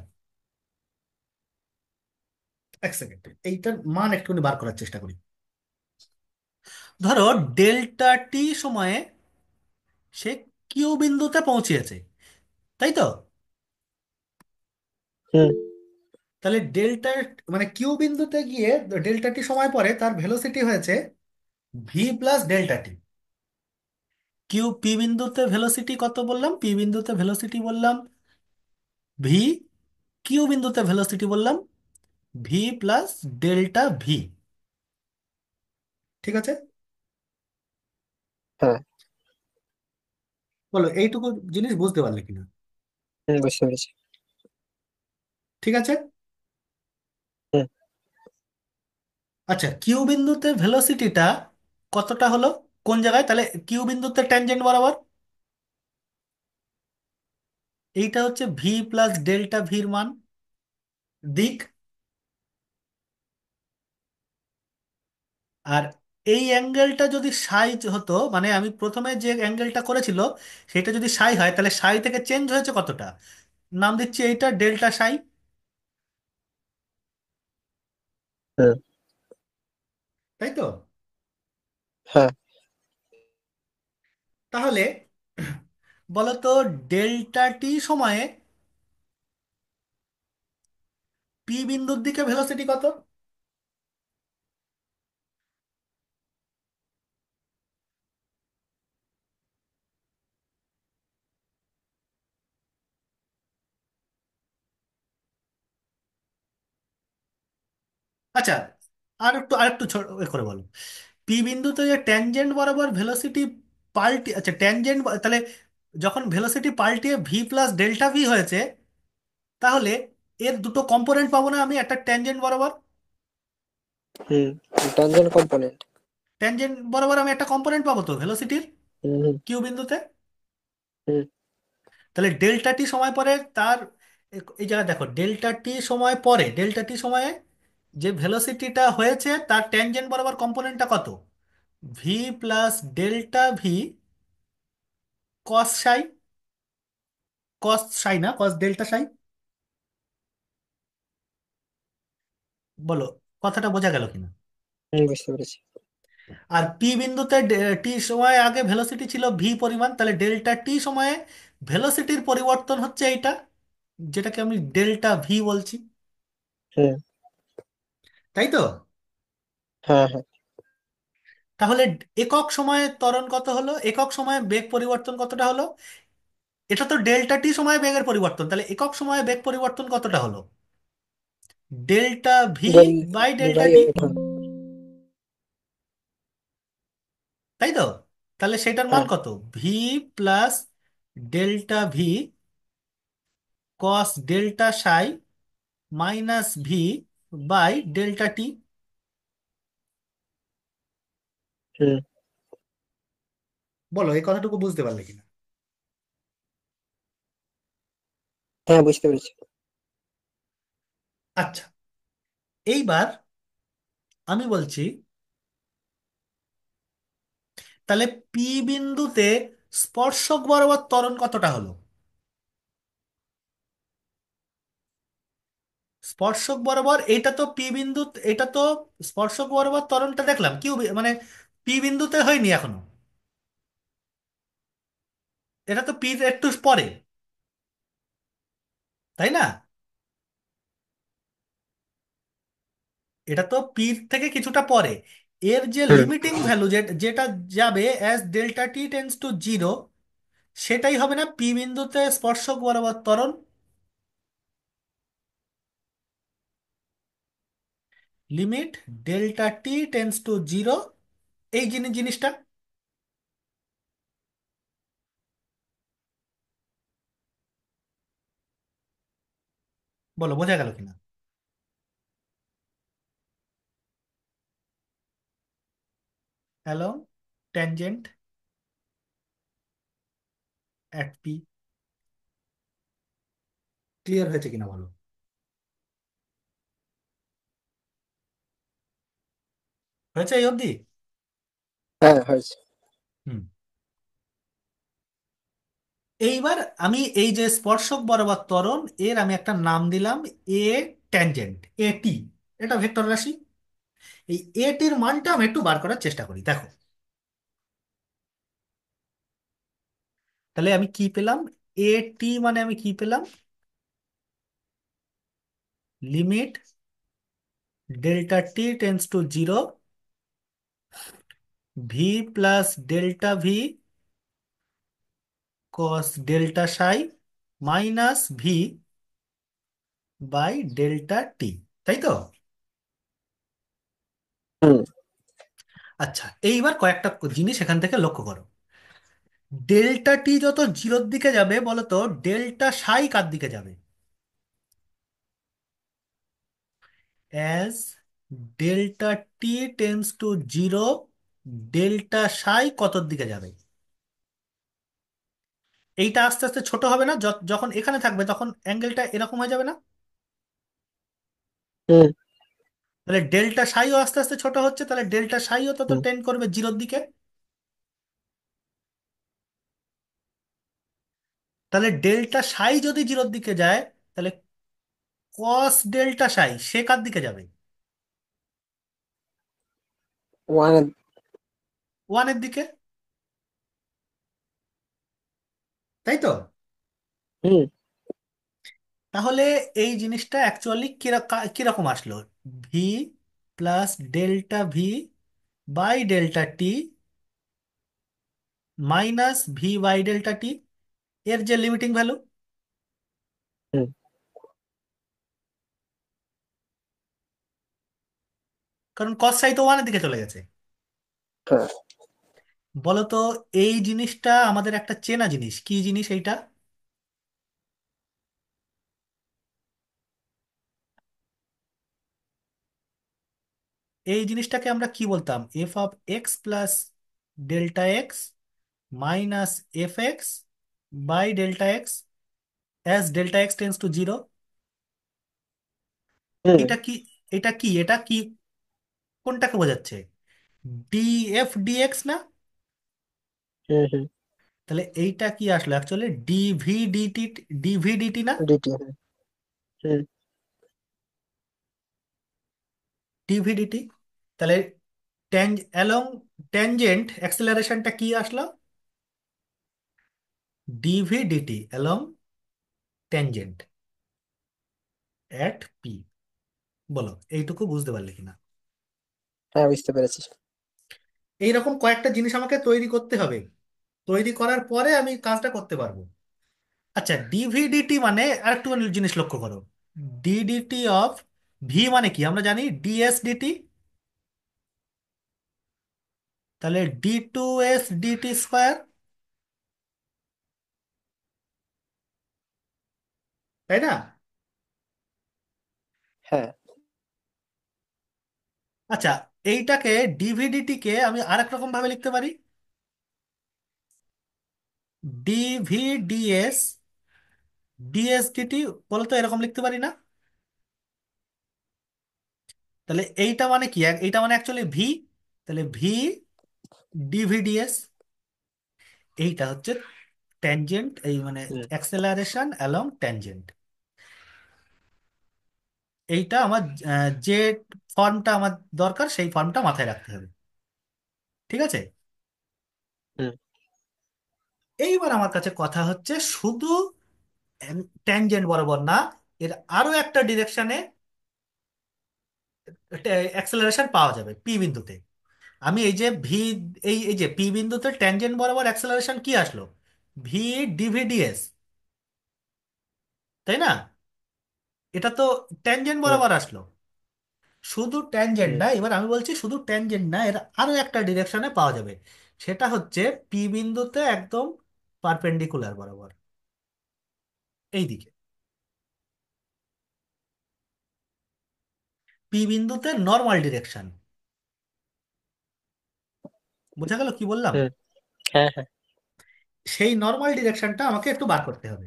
এক সেকেন্ড, এইটার মান একটুখানি বার করার চেষ্টা করি। ধরো ডেল্টা টি সময়ে সে কিউ বিন্দুতে পৌঁছেছে, তাই তো? হুম। তাহলে ডেল্টা মানে কিউ বিন্দুতে গিয়ে ডেল্টা টি সময় পরে তার ভেলোসিটি হয়েছে ভি প্লাস ডেল্টা টি। কিউ পি বিন্দুতে ভেলোসিটি কত বললাম, পি বিন্দুতে ভেলোসিটি বললাম ভি, কিউ বিন্দুতে ভেলোসিটি বললাম ভি প্লাস ডেল্টা ভি। ঠিক আছে? হ্যাঁ। বলো এইটুকু জিনিস বুঝতে পারলে কিনা? হুম, বুঝতে পেরেছি। ঠিক আছে। হুম। আচ্ছা, কিউ বিন্দুতে ভেলোসিটিটা কতটা হলো? কোন জায়গায় তাহলে কিউ বিন্দুতে ট্যানজেন্ট বরাবর? এইটা হচ্ছে ভি প্লাস ডেল্টা ভির মান, দিক। আর এই অ্যাঙ্গেলটা যদি সাই হতো, মানে আমি প্রথমে যে অ্যাঙ্গেলটা করেছিল সেটা যদি সাই হয়, তাহলে সাই থেকে চেঞ্জ হয়েছে কতটা, নাম দিচ্ছি এইটা ডেল্টা সাই। হুম। তাই তো? হ্যাঁ। তাহলে বলতো, ডেল্টা টি সময়ে পি বিন্দুর দিকে ভেলোসিটি কত? আচ্ছা, আর একটু ছোট করে বলো। পি বিন্দুতে যে ট্যানজেন্ট বরাবর ভেলোসিটি পাল্টি, আচ্ছা ট্যানজেন্ট, তাহলে যখন ভেলোসিটি পাল্টিয়ে ভি প্লাস ডেল্টা ভি হয়েছে, তাহলে এর দুটো কম্পোনেন্ট পাবো না আমি একটা ট্যানজেন্ট বরাবর? হুম। Tangent component. ট্যানজেন্ট বরাবর আমি একটা কম্পোনেন্ট পাবো তো ভেলোসিটির, হুম হুম কিউ বিন্দুতে। হুম তাহলে ডেল্টা টি সময় পরে তার এই জায়গায় দেখো, ডেল্টা টি সময় পরে, ডেল্টা টি সময়ে যে ভেলোসিটিটা হয়েছে তার ট্যানজেন্ট বরাবর কম্পোনেন্টটা কত? ভি প্লাস ডেল্টা ভি কস সাই, কস সাই না কস ডেল্টা সাই। বলো, কথাটা বোঝা গেল কিনা? বুঝতে পেরেছি। আর পি বিন্দুতে টি সময় আগে ভেলোসিটি ছিল ভি পরিমাণ, তাহলে ডেল্টা টি সময়ে ভেলোসিটির পরিবর্তন হচ্ছে এইটা, যেটাকে আমি ডেল্টা ভি বলছি। হুম। তাই তো? হ্যাঁ হ্যাঁ। তাহলে একক সময়ে ত্বরণ কত হলো, একক সময়ে বেগ পরিবর্তন কতটা হলো? এটা তো ডেল্টা টি সময়ে বেগের পরিবর্তন, তাহলে একক সময়ে বেগ পরিবর্তন কতটা হলো? Delta V del by V delta by T. ওঠান। তাই তো? তাহলে সেটার মান হ্যাঁ। কত? V plus delta V cos delta psi minus V by delta T. হুম। বলো, এই কথাটুকু বুঝতে পারলে কিনা? হ্যাঁ বুঝতে পেরেছি। আচ্ছা, এইবার আমি বলছি, তাহলে পি বিন্দুতে স্পর্শক বরাবর ত্বরণ কতটা হলো? স্পর্শক বরাবর, এটা তো পি বিন্দু, এটা তো স্পর্শক বরাবর ত্বরণটা দেখলাম মানে পি বিন্দুতে হয়নি এখনো, এটা তো পি একটু পরে, তাই না? এটা তো পি থেকে কিছুটা পরে। এর যে হুম লিমিটিং ভ্যালু যেটা যাবে as delta T tends to zero, সেটাই হবে না পি বিন্দুতে স্পর্শক বরাবর ত্বরণ? Limit delta T tends to zero, এই জিনিসটা। বলো, বোঝা গেল কিনা? Along tangent at P. Clear হয়েছে কিনা বলো? হয়েছে এই অবধি? হ্যাঁ হয়েছে। হুম। এইবার আমি এই যে স্পর্শক বরাবর ত্বরণ, এর আমি একটা নাম দিলাম এ ট্যানজেন্ট, এ টি। এটা ভেক্টর রাশি। এই এ টির মানটা আমি একটু বার করার চেষ্টা করি, দেখো। তাহলে আমি কি পেলাম? এ টি মানে আমি কি পেলাম? Limit delta T tends to zero, V plus delta V cos delta psi minus V by delta T. তাই তো? হুম আচ্ছা, এইবার কয়েকটা জিনিস এখান থেকে লক্ষ্য করো। ডেল্টা টি যত জিরোর দিকে যাবে বলতো, ডেল্টা সাই কার দিকে যাবে? Delta T tends to zero, delta সাই কতর দিকে যাবে? এইটা আস্তে আস্তে ছোট হবে না? যখন এখানে থাকবে তখন অ্যাঙ্গেলটা এরকম হয়ে যাবে না? হুম। তাহলে ডেল্টা সাইও আস্তে আস্তে ছোট হচ্ছে, তাহলে ডেল্টা সাইও তত হুম। টেন্ড করবে জিরোর দিকে। তাহলে ডেল্টা সাই যদি জিরোর দিকে যায়, তাহলে কস ডেল্টা সাই সে কার দিকে যাবে? ওয়ান। ওয়ানের দিকে, তাই তো? হুম। তাহলে এই জিনিসটা অ্যাকচুয়ালি কিরকম আসলো? V plus delta V by delta T minus V by delta T, এর যে লিমিটিং ভ্যালু। হুম। কারণ কস সাই তো ওয়ানের দিকে চলে গেছে। হ্যাঁ। বলতো, এই জিনিসটা আমাদের একটা চেনা জিনিস, কি জিনিস এইটা? এই জিনিসটাকে আমরা কি বলতাম? F of X plus delta X minus F X by delta X as delta X tends to zero. হুম। এটা কি? এটা কি কোনটাকে বোঝাচ্ছে? ডিএফ ডিএক্স না? হুম। হুম। তাহলে এইটা কি আসলো actually? DV DT, DV DT না? ডিটি। হুম। হুম। DV DT. তাহলে অ্যালং ট্যানজেন্ট অ্যাক্সেলারেশনটা কি আসলো? DV DT along tangent at P. বলো এইটুকু বুঝতে পারলে কিনা? হ্যাঁ, বুঝতে পেরেছি। এইরকম কয়েকটা জিনিস আমাকে তৈরি করতে হবে, তৈরি করার পরে আমি কাজটা করতে পারবো। আচ্ছা, ডিভিডিটি মানে আরেকটু জিনিস লক্ষ্য করো। ডিডিটি অফ ভি মানে কি আমরা জানি? ডিএসডিটি। তাহলে D two S DT square, তাই না? হ্যাঁ। আচ্ছা, এইটাকে ডিভিডিটি কে আমি আরেক রকম ভাবে লিখতে পারি। ডিভিডিএস ডিএসডিটি, বলতো এরকম লিখতে পারি না? তাহলে এইটা মানে কি? এইটা মানে অ্যাকচুয়ালি ভি। তাহলে ভি ডিভিডিএস, এইটা হচ্ছে ট্যানজেন্ট, এই মানে হুম। Acceleration along tangent. এইটা আমার যে ফর্মটা আমার দরকার সেই ফর্মটা মাথায় রাখতে হবে। ঠিক আছে? হুম। এইবার আমার কাছে কথা হচ্ছে, শুধু ট্যানজেন্ট বরাবর না, এর আরো একটা ডিরেকশনে অ্যাক্সেলারেশন পাওয়া যাবে পি বিন্দুতে। আমি এই যে ভি, এই এই যে পি বিন্দুতে ট্যানজেন্ট বরাবর অ্যাক্সেলারেশন কি আসলো? ভি ডিভিডিএস, তাই না? এটা তো ট্যানজেন্ট হুম। বরাবর আসলো। শুধু ট্যানজেন্ট হুম। না, এবার আমি বলছি শুধু ট্যানজেন্ট না, এর আরো একটা ডিরেকশনে পাওয়া যাবে। সেটা হচ্ছে পি বিন্দুতে একদম পারপেন্ডিকুলার বরাবর, এই দিকে। পি বিন্দুতে নর্মাল ডিরেকশন। বোঝা গেল কি বললাম? হুম। হ্যাঁ। হ্যাঁ। সেই নর্মাল ডিরেকশনটা আমাকে একটু বার করতে হবে,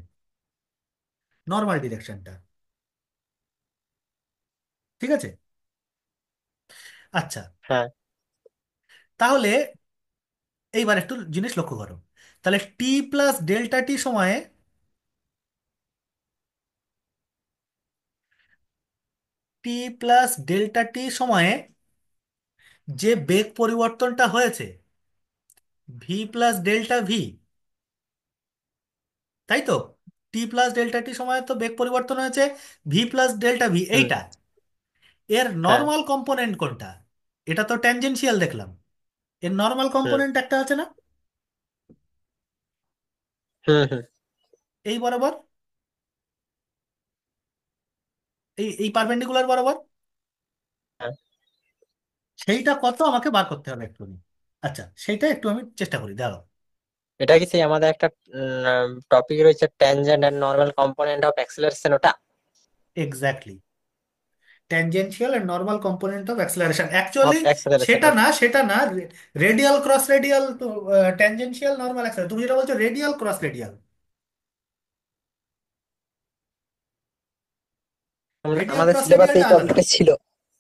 নর্মাল ডিরেকশনটা। ঠিক আছে? আচ্ছা, হ্যাঁ। তাহলে এইবার একটু জিনিস লক্ষ্য করো। তাহলে টি প্লাস ডেল্টা টি সময়ে, টি প্লাস ডেল্টা টি সময়ে যে বেগ পরিবর্তনটা হয়েছে, ভি প্লাস ডেল্টা ভি, তাই তো? টি প্লাস ডেল্টা টি সময়ে তো বেগ পরিবর্তন হয়েছে ভি প্লাস ডেল্টা ভি, হুম। এইটা এর হ্যাঁ। নর্মাল কম্পোনেন্ট কোনটা? এটা তো ট্যানজেনশিয়াল দেখলাম, এর নর্মাল হুম। কম্পোনেন্ট একটা আছে না? হুম। হুম। এই বরাবর, এই পারপেন্ডিকুলার বরাবর, হ্যাঁ। সেইটা কত আমাকে বার করতে হবে একটু। আচ্ছা, সেইটা একটু আমি চেষ্টা করি, দাঁড়াও। এটা কি সেই আমাদের একটা টপিক রয়েছে, tangent and normal component of acceleration, ওটা? এক্স্যাক্টলি, ট্যানজেনশিয়াল আর normal component of acceleration of actually acceleration, সেটা না, ওকে। সেটা না। রেডিয়াল ক্রস রেডিয়াল তো, ট্যানজেনশিয়াল নর্মাল অ্যাক্সেলারেশন, তুমি যেটা বলছো রেডিয়াল ক্রস রেডিয়াল। রেডিয়াল আমাদের ক্রস সিলেবাসে এই রেডিয়ালটা আলাদা। টপিকটা ছিল।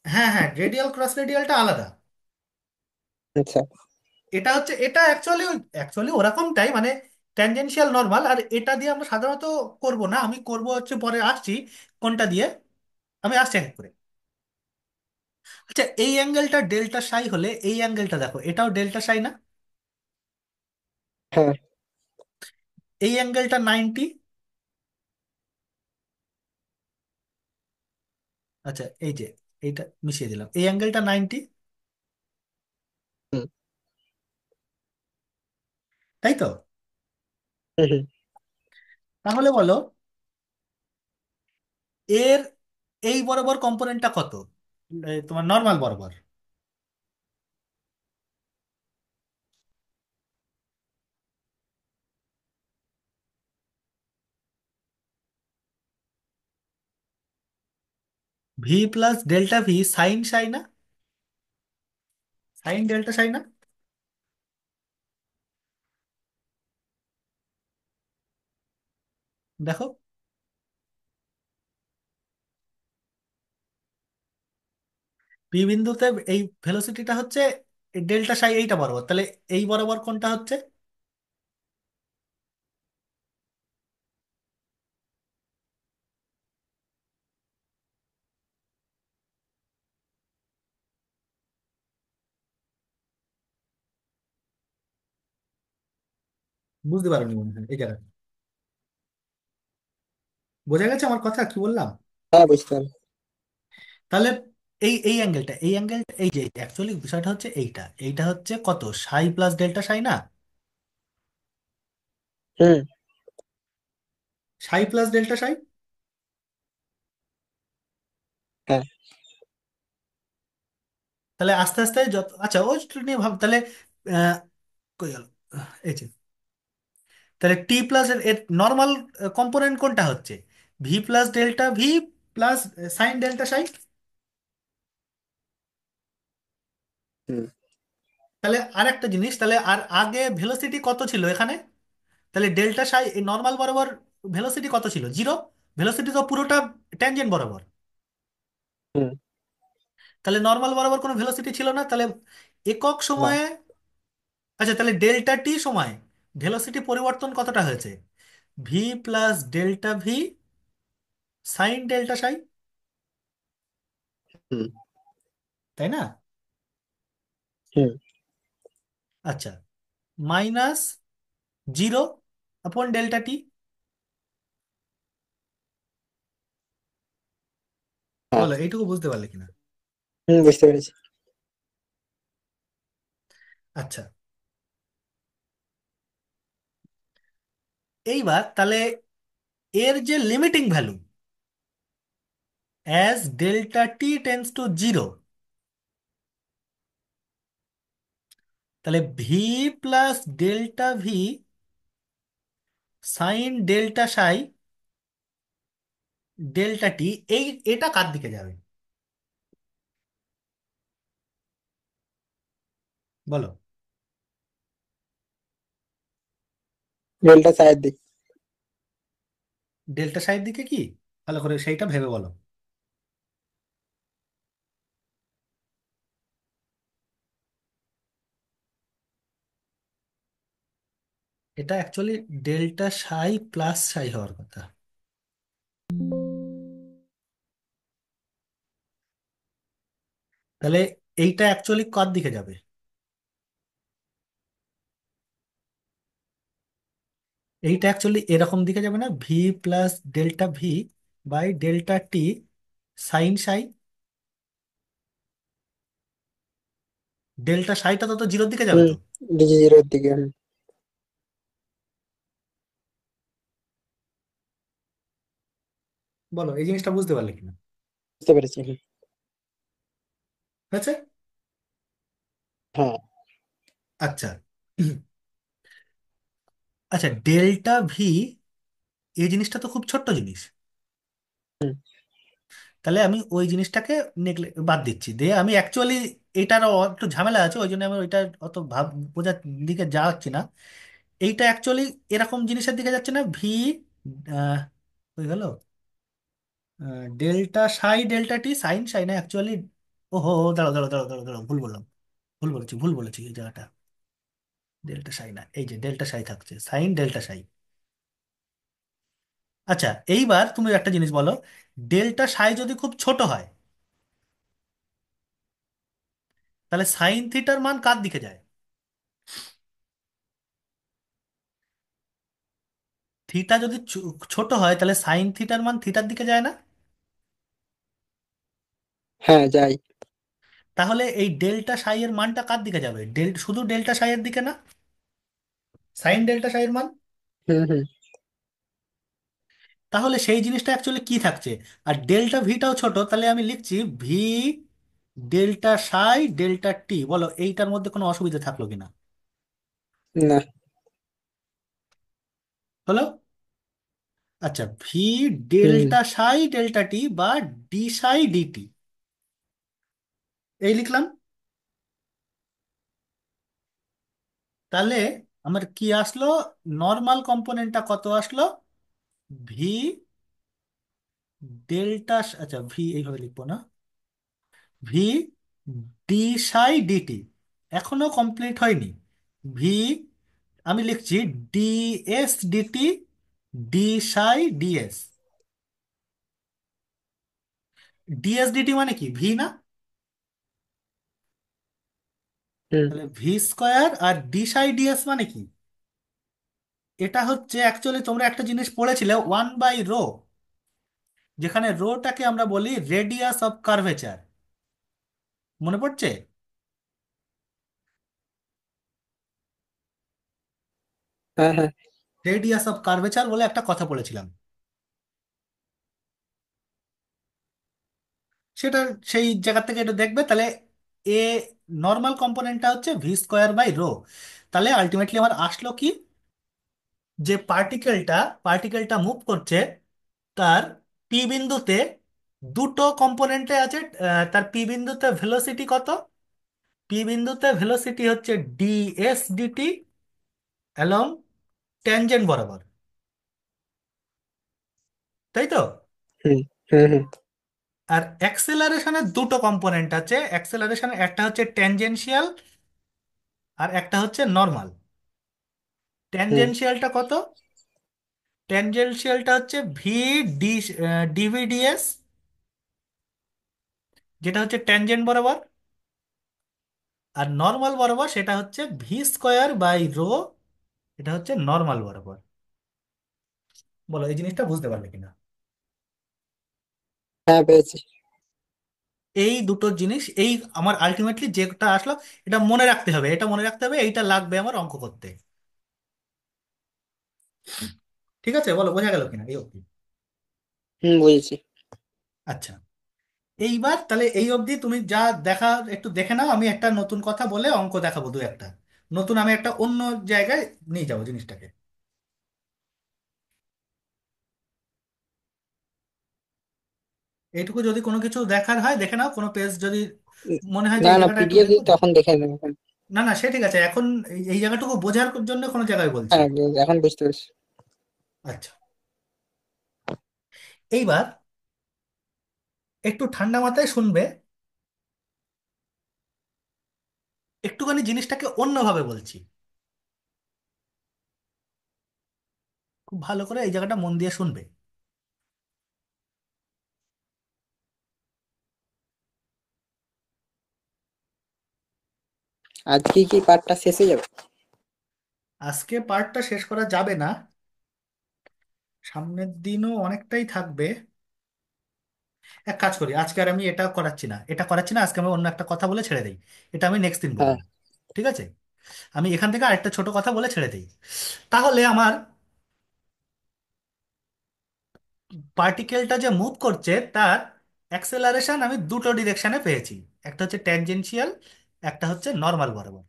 হ্যাঁ হ্যাঁ, রেডিয়াল ক্রস রেডিয়ালটা আলাদা। আচ্ছা। এটা হচ্ছে, এটা অ্যাকচুয়ালি অ্যাকচুয়ালি ওরকমটাই মানে ট্যানজেনশিয়াল নর্মাল। আর এটা দিয়ে আমরা সাধারণত করব না, আমি করব হচ্ছে পরে আসছি কোনটা দিয়ে, আমি আসছি এক এক করে। আচ্ছা, এই অ্যাঙ্গেলটা ডেল্টা সাই হলে এই অ্যাঙ্গেলটা দেখো, এটাও ডেল্টা সাই না? হ্যাঁ। এই অ্যাঙ্গেলটা 90। আচ্ছা, এই যে এইটা মিশিয়ে দিলাম, এই অ্যাঙ্গেলটা 90, হুম তাই তো? হুম হুম। তাহলে বলো এর এই বরাবর কম্পোনেন্টটা কত, এই তোমার নর্মাল বরাবর। V plus delta V sine psi না? সাইন ডেল্টা সাই না? দেখো, পি বিন্দুতে এই ভেলোসিটিটা হচ্ছে ডেল্টা সাই এইটা বরাবর, তাহলে এই বরাবর কোনটা হচ্ছে? বুঝতে পারোনি মনে হয় এই জায়গাটা। বোঝা গেছে আমার কথা কি বললাম? হ্যাঁ, বুঝতে পারলাম। তাহলে এই অ্যাঙ্গেলটা, এই অ্যাঙ্গেলটা, এই যে অ্যাকচুয়ালি বিষয়টা হচ্ছে এইটা, এইটা হচ্ছে কত, সাই প্লাস ডেল্টা সাই না? হুম। সাই প্লাস ডেল্টা সাই। হ্যাঁ। তাহলে আস্তে আস্তে যত, আচ্ছা ওই নিয়ে ভাব তাহলে। আহ, কই গেল, এই যে, তাহলে টি প্লাস এর এর নর্মাল কম্পোনেন্ট কোনটা হচ্ছে? V plus delta V plus sign delta সাই। হুম তাহলে আর একটা জিনিস, তাহলে আর আগে ভেলোসিটি কত ছিল এখানে? তাহলে ডেল্টা সাই নর্মাল বরাবর ভেলোসিটি কত ছিল? জিরো। ভেলোসিটি তো পুরোটা ট্যানজেন্ট বরাবর। হুম। তাহলে নর্মাল বরাবর কোনো ভেলোসিটি ছিল না, তাহলে একক না। সময়ে, আচ্ছা তাহলে ডেল্টা টি সময় ভেলোসিটি পরিবর্তন কতটা হয়েছে? V plus delta V sine delta সাই, হুম তাই না? হুম। আচ্ছা, মাইনাস জিরো আপন ডেল্টা টি। হ্যাঁ। বলো এইটুকু বুঝতে পারলে কিনা? হুম, বুঝতে পেরেছি। আচ্ছা, এইবার তাহলে এর যে limiting value as delta T tends to zero, তাহলে V plus delta V sine delta psi delta T, এই এটা কার দিকে যাবে বলো? ডেল্টা চায়ের দিক। ডেল্টা সাইড দিকে কি, ভালো করে সেইটা ভেবে বলো। এটা অ্যাকচুয়ালি ডেল্টা সাই প্লাস সাই হওয়ার কথা। তাহলে এইটা অ্যাকচুয়ালি কার দিকে যাবে? এইটা অ্যাকচুয়ালি এরকম দিকে যাবে না, V plus delta V by delta T sine psi, delta সাইটা তো জিরোর দিকে যাবে হুম। তো। ডিজি জিরোর দিকে, হুম। বলো এই জিনিসটা বুঝতে পারলে কিনা? বুঝতে পেরেছি, হুম। হয়েছে? হ্যাঁ। আচ্ছা, আচ্ছা ডেল্টা ভি এই জিনিসটা তো খুব ছোট্ট জিনিস। হুম তাহলে আমি ওই জিনিসটাকে বাদ দিচ্ছি, দিয়ে আমি অ্যাকচুয়ালি এটার একটু ঝামেলা আছে, ওই জন্য আমি ওইটা অত বোঝার দিকে যাচ্ছি না। এইটা অ্যাকচুয়ালি এরকম জিনিসের দিকে যাচ্ছে না, ভি হয়ে গেল delta psi delta T sine psi না অ্যাকচুয়ালি। ও হো হো, দাঁড়াও দাঁড়াও দাঁড়াও দাঁড়াও দাঁড়াও, ভুল বললাম, ভুল বলেছি এই জায়গাটা। ডেল্টা সাই না, এই যে ডেল্টা সাই থাকছে, সাইন ডেল্টা সাই। আচ্ছা, এইবার তুমি একটা জিনিস বলো, ডেল্টা সাই যদি খুব ছোট হয়, তাহলে সাইন থিটার মান কার দিকে যায়? থিটা যদি ছোট হয়, তাহলে সাইন থিটার মান থিটার দিকে যায় না? হ্যাঁ, যাই। তাহলে এই ডেল্টা সাই এর মানটা কার দিকে যাবে? শুধু ডেল্টা সাই এর দিকে না, সাইন ডেল্টা সাই এর মান। হুম, হুম। তাহলে সেই জিনিসটা অ্যাকচুয়ালি কি থাকছে? আর ডেল্টা ভিটাও ছোট, তাহলে আমি লিখছি ভি ডেল্টা সাই ডেল্টা টি। বলো এইটার মধ্যে কোনো অসুবিধা থাকলো কিনা? না। হলো? আচ্ছা, ভি হুম, হুম। ডেল্টা সাই ডেল্টা টি বা ডি সাই ডিটি, এই লিখলাম। তাহলে আমার কি আসলো? নর্মাল কম্পোনেন্টটা কত আসলো? ভি ডেল্টা, আচ্ছা ভি এইভাবে লিখবো না, ভি ডি সাই ডিটি। এখনো কমপ্লিট হয়নি। ভি, আমি লিখছি ডিএস ডিটি, ডি সাই ডিএস। ডিএস ডিটি মানে কি, ভি না? হুম। তাহলে ভি স্কোয়ার, আর ডি সাই ডিএস মানে কি? এটা হচ্ছে অ্যাকচুয়ালি তোমরা একটা জিনিস পড়েছিলে, 1/ρ, যেখানে রোটাকে আমরা বলি রেডিয়াস অফ কার্ভেচার। মনে পড়ছে? হ্যাঁ, হ্যাঁ। রেডিয়াস অফ কার্ভেচার বলে একটা কথা বলেছিলাম। সেটা সেই জায়গা থেকে এটা দেখবে, তাহলে এ নর্মাল কম্পোনেন্টটা হচ্ছে v²/ρ। তাহলে আলটিমেটলি আমার আসলো কি, যে পার্টিকেলটা মুভ করছে, তার পি বিন্দুতে দুটো কম্পোনেন্টে আছে। তার পি বিন্দুতে ভেলোসিটি কত? পি বিন্দুতে ভেলোসিটি হচ্ছে ডিএস ডিটি অ্যালং ট্যানজেন্ট বরাবর, তাই তো? হুম, হুম। হুম, আর অ্যাক্সেলারেশনের দুটো কম্পোনেন্ট আছে, অ্যাক্সেলারেশন একটা হচ্ছে ট্যানজেনশিয়াল, আর একটা হচ্ছে নর্মাল। হুম। ট্যানজেনশিয়ালটা কত? ট্যানজেনশিয়ালটা হচ্ছে ভি ডি ডিভিডিএস, যেটা হচ্ছে ট্যানজেন্ট বরাবর। আর নর্মাল বরাবর সেটা হচ্ছে v²/ρ, এটা হচ্ছে নর্মাল বরাবর। বলো এই জিনিসটা বুঝতে পারলে কিনা? হ্যাঁ, পেয়েছি। এই দুটো জিনিস, এই আমার আলটিমেটলি যেটা আসলো, এটা মনে রাখতে হবে, এটা মনে রাখতে হবে, এইটা লাগবে আমার অঙ্ক করতে। ঠিক আছে, বলো বোঝা গেল কিনা এই অবধি? হুম, বুঝেছি। আচ্ছা, এইবার তাহলে এই অবধি তুমি যা দেখা একটু দেখে নাও, আমি একটা নতুন কথা বলে অঙ্ক দেখাবো, দু একটা নতুন, আমি একটা অন্য জায়গায় নিয়ে যাবো জিনিসটাকে। এইটুকু যদি কোনো কিছু দেখার হয় দেখে নাও, কোনো পেজ যদি উম, মনে হয় যে না, এই না, জায়গাটা একটু পিডিএফ দেখো, যদি দেখো। তখন দেখে নেবো এখন। না না, সে ঠিক আছে, এখন এই জায়গাটুকু বোঝার জন্য কোনো জায়গায় বলছি। হ্যাঁ, এখন বুঝতে পারছি। আচ্ছা, এইবার একটু ঠান্ডা মাথায় শুনবে, একটুখানি জিনিসটাকে অন্যভাবে বলছি, খুব ভালো করে এই জায়গাটা মন দিয়ে শুনবে। আজকে কি পার্টটা শেষ হয়ে যাবে? আজকে পার্টটা শেষ করা যাবে না, সামনের দিনও অনেকটাই থাকবে। এক কাজ করি, আজকে আর আমি এটা করাচ্ছি না, আজকে আমি অন্য একটা কথা বলে ছেড়ে দিই, এটা আমি নেক্সট দিন হ্যাঁ। বলবো। ঠিক আছে, আমি এখান থেকে আরেকটা ছোট কথা বলে ছেড়ে দিই। তাহলে আমার পার্টিকেলটা যে মুভ করছে, তার অ্যাক্সেলারেশন আমি দুটো ডিরেকশনে পেয়েছি, একটা হচ্ছে ট্যানজেনশিয়াল, একটা হচ্ছে নর্মাল বরাবর।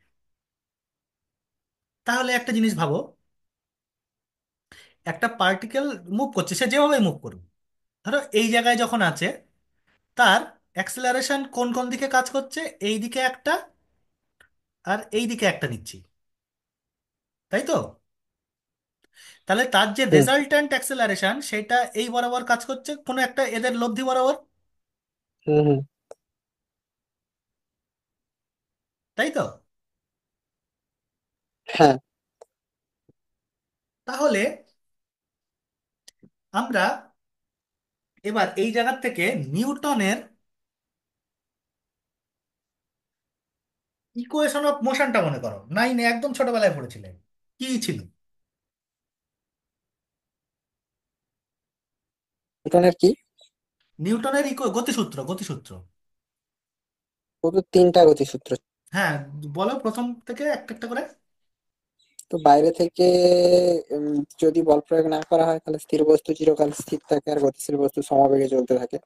তাহলে একটা জিনিস ভাবো, একটা পার্টিকেল মুভ করছে, সে যেভাবে মুভ করুক, ধরো এই জায়গায় যখন আছে, তার অ্যাক্সেলারেশন কোন কোন দিকে কাজ করছে, এই দিকে একটা আর এই দিকে একটা নিচ্ছি, তাই তো? তাহলে তার যে হুম রেজাল্ট্যান্ট অ্যাক্সেলারেশন সেটা এই বরাবর কাজ করছে কোনো একটা এদের লব্ধি বরাবর, হুম হুম। তাই তো? হ্যাঁ। তাহলে আমরা এবার এই জায়গা থেকে নিউটনের ইকুয়েশন অফ মোশনটা মনে করো, নাইনে একদম ছোটবেলায় পড়েছিলে, কি ছিল? নিউটনের কি? নিউটনের গতিসূত্র, গতিসূত্র। ও তো তিনটা গতিসূত্র। হ্যাঁ, বলো প্রথম থেকে একটা একটা করে। তো বাইরে থেকে উম, যদি বল প্রয়োগ না করা হয় তাহলে স্থির বস্তু চিরকাল স্থির থাকে আর গতিশীল বস্তু সমবেগে চলতে থাকে।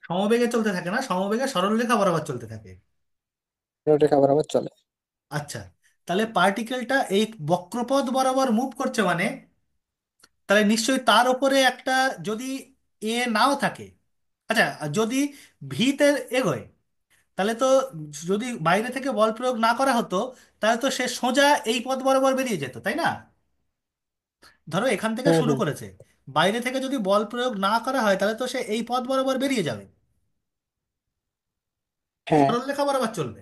সমবেগে চলতে থাকে না, সমবেগে সরলরেখা বরাবর চলতে থাকে। রেখা বরাবর চলে। আচ্ছা, তাহলে পার্টিকেলটা এই বক্রপথ বরাবর মুভ করছে মানে তাহলে নিশ্চয়ই তার উপরে একটা, যদি এ নাও থাকে, আচ্ছা, যদি ভিতে এগোয়, তাহলে তো, যদি বাইরে থেকে বল প্রয়োগ না করা হতো তাহলে তো সে সোজা এই পথ বরাবর বেরিয়ে যেত, তাই না? ধরো এখান থেকে হুম শুরু হুম। করেছে, বাইরে থেকে যদি বল প্রয়োগ না করা হয় তাহলে তো সে এই পথ বরাবর বেরিয়ে যাবে, হ্যাঁ সরলরেখা বরাবর চলবে।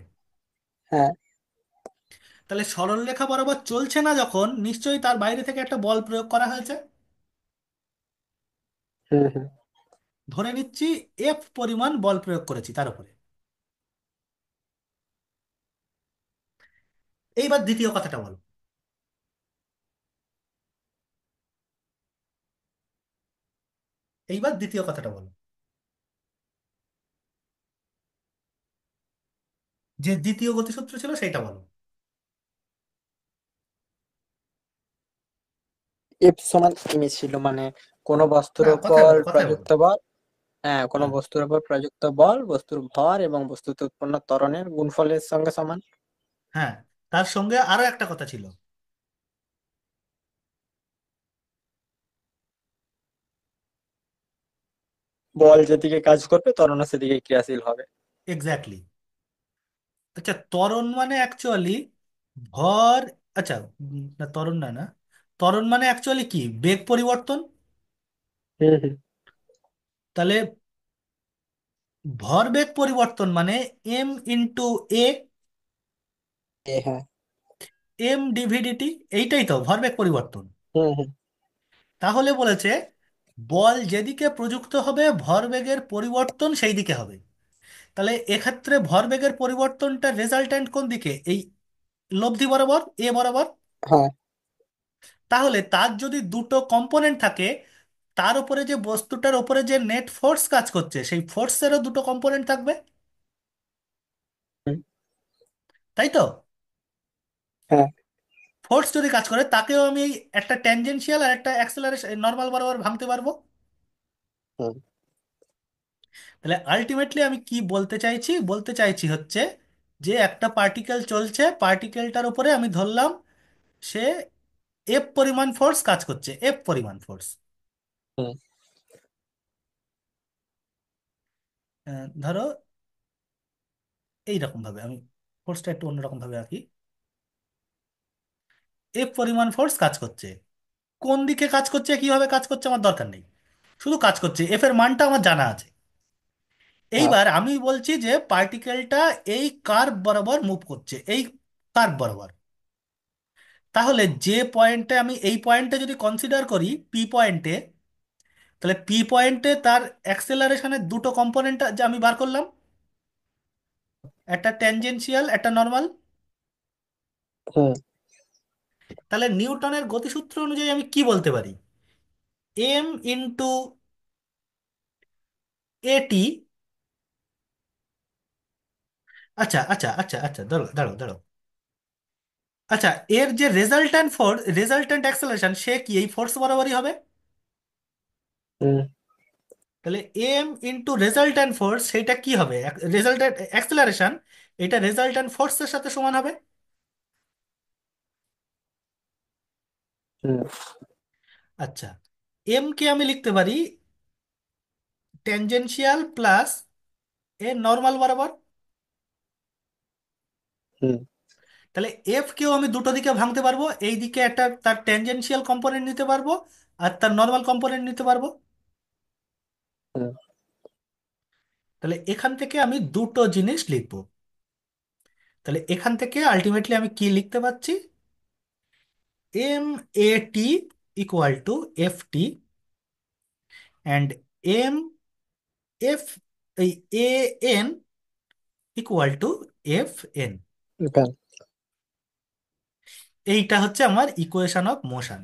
হ্যাঁ। তাহলে সরলরেখা বরাবর চলছে না যখন, নিশ্চয়ই তার বাইরে থেকে একটা বল প্রয়োগ করা হয়েছে। হুম হুম। ধরে নিচ্ছি এফ পরিমাণ বল প্রয়োগ করেছি তার উপরে। এইবার দ্বিতীয় কথাটা বলো, এইবার দ্বিতীয় কথাটা বলো, যে দ্বিতীয় গতিসূত্র ছিল সেটা বলো। এফ সমান ইমে ছিল, মানে কোনো বস্তুর না, কথায় উপর বলো, কথায় বলো। প্রযুক্ত বল। হ্যাঁ, কোনো হ্যাঁ, বস্তুর উপর প্রযুক্ত বল বস্তুর ভর এবং বস্তুতে উৎপন্ন ত্বরণের গুণফলের সঙ্গে সমান। হ্যাঁ, তার সঙ্গে আরো একটা কথা ছিল। বল যেদিকে কাজ করবে ত্বরণও সেদিকে ক্রিয়াশীল হবে। এক্স্যাক্টলি। আচ্ছা, ত্বরণ মানে অ্যাকচুয়ালি ভর, আচ্ছা, না ত্বরণ না, না, ত্বরণ মানে অ্যাকচুয়ালি কি, বেগ পরিবর্তন। হুম হুম। তাহলে ভরবেগ পরিবর্তন মানে এম ইন্টু এ, হ্যাঁ। এম ডিভিডিটি, এইটাই তো ভরবেগ পরিবর্তন। হুম হুম। তাহলে বলেছে বল যেদিকে প্রযুক্ত হবে ভরবেগের পরিবর্তন সেই দিকে হবে। তাহলে এক্ষেত্রে ভরবেগের পরিবর্তনটা রেজাল্ট্যান্ট কোন দিকে, এই লব্ধি বরাবর, এ বরাবর। হ্যাঁ। তাহলে তার যদি দুটো কম্পোনেন্ট থাকে, তার উপরে যে বস্তুটার উপরে যে নেট ফোর্স কাজ করছে সেই ফোর্সেরও দুটো কম্পোনেন্ট থাকবে, হুম। তাই তো? হ্যাঁ। ফোর্স যদি কাজ করে তাকেও আমি একটা ট্যানজেনশিয়াল আর একটা অ্যাক্সেলারেশন নর্মাল বরাবর ভাঙতে পারবো। হুম তাহলে আলটিমেটলি আমি কি বলতে চাইছি, বলতে চাইছি হচ্ছে যে একটা পার্টিকেল চলছে, পার্টিকেলটার উপরে আমি ধরলাম সে এফ পরিমাণ ফোর্স কাজ করছে, এফ পরিমাণ ফোর্স। হুম ধরো এইরকম ভাবে আমি ফোর্সটা একটু অন্যরকম ভাবে আঁকি। এফ পরিমাণ ফোর্স কাজ করছে, কোন দিকে কাজ করছে কিভাবে কাজ করছে আমার দরকার নেই, শুধু কাজ করছে, এফ এর মানটা আমার জানা আছে। হ্যাঁ। এইবার আমি বলছি যে পার্টিকেলটা এই কার্ভ বরাবর মুভ করছে, এই কার্ভ বরাবর। তাহলে যে পয়েন্টে আমি এই পয়েন্টে যদি কনসিডার করি পি পয়েন্টে, তাহলে পি পয়েন্টে তার অ্যাক্সেলারেশনের দুটো কম্পোনেন্ট যে আমি বার করলাম, একটা ট্যানজেনশিয়াল একটা নর্মাল। হুম তাহলে নিউটনের গতিসূত্র অনুযায়ী আমি কি বলতে পারি, এম ইন্টু এটি। আচ্ছা আচ্ছা আচ্ছা আচ্ছা, দাঁড়ো দাঁড়ো দাঁড়ো। আচ্ছা, এর যে রেজাল্ট্যান্ট ফোর্স, রেজাল্ট্যান্ট অ্যাক্সেলারেশন সে কি এই ফোর্স বরাবরই হবে। হুম তাহলে এম ইন্টু রেজাল্ট্যান্ট ফোর্স সেটা কি হবে, রেজাল্ট্যান্ট অ্যাক্সেলারেশন, এটা রেজাল্ট্যান্ট ফোর্সের সাথে সমান হবে। হুম। আচ্ছা, এম কে আমি লিখতে পারি ট্যানজেনশিয়াল প্লাস এর নর্মাল বরাবর। হুম। তাহলে এফ কেও আমি দুটো দিকে ভাঙতে পারবো, এই দিকে একটা তার ট্যানজেনশিয়াল কম্পোনেন্ট নিতে পারবো, আর তার নর্মাল কম্পোনেন্ট নিতে পারবো। হুম। তাহলে এখান থেকে আমি দুটো জিনিস লিখবো। তাহলে এখান থেকে আলটিমেটলি আমি কি লিখতে পারছি? M A T equal to F T, and M F এই A N equal to F N. ভ্যান। এইটা হচ্ছে আমার ইকুয়েশন অফ মোশন।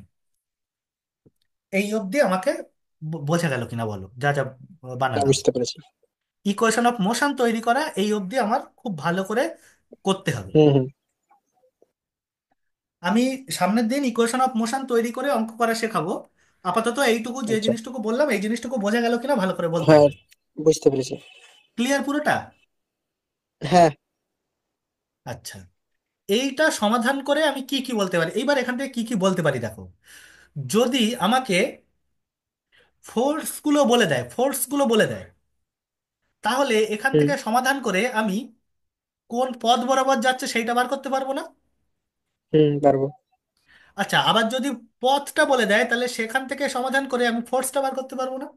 এই অবধি আমাকে বোঝা গেল কিনা বলো, যা যা হ্যাঁ, বানালাম। বুঝতে পেরেছি। ইকুয়েশন অফ মোশন তৈরি করা এই অবধি আমার খুব ভালো করে করতে হবে। হুম হুম। আমি সামনের দিন ইকুয়েশন অফ মোশন তৈরি করে অঙ্ক করা শেখাবো। আপাতত এইটুকু, যে আচ্ছা। জিনিসটুকু বললাম এই জিনিসটুকু বোঝা গেল কিনা ভালো করে বলতে হ্যাঁ, হবে। বুঝতে পেরেছি। ক্লিয়ার পুরোটা? হ্যাঁ। আচ্ছা, এইটা সমাধান করে আমি কি কি বলতে পারি এইবার, এখান থেকে কি কি বলতে পারি দেখো। যদি আমাকে ফোর্সগুলো বলে দেয়, তাহলে এখান হুম থেকে সমাধান করে আমি কোন পথ বরাবর যাচ্ছে সেইটা বার করতে পারবো না? হুম। পারবো। আচ্ছা, আবার যদি পথটা বলে দেয়, তাহলে সেখান থেকে সমাধান করে আমি ফোর্সটা বার করতে পারবো না?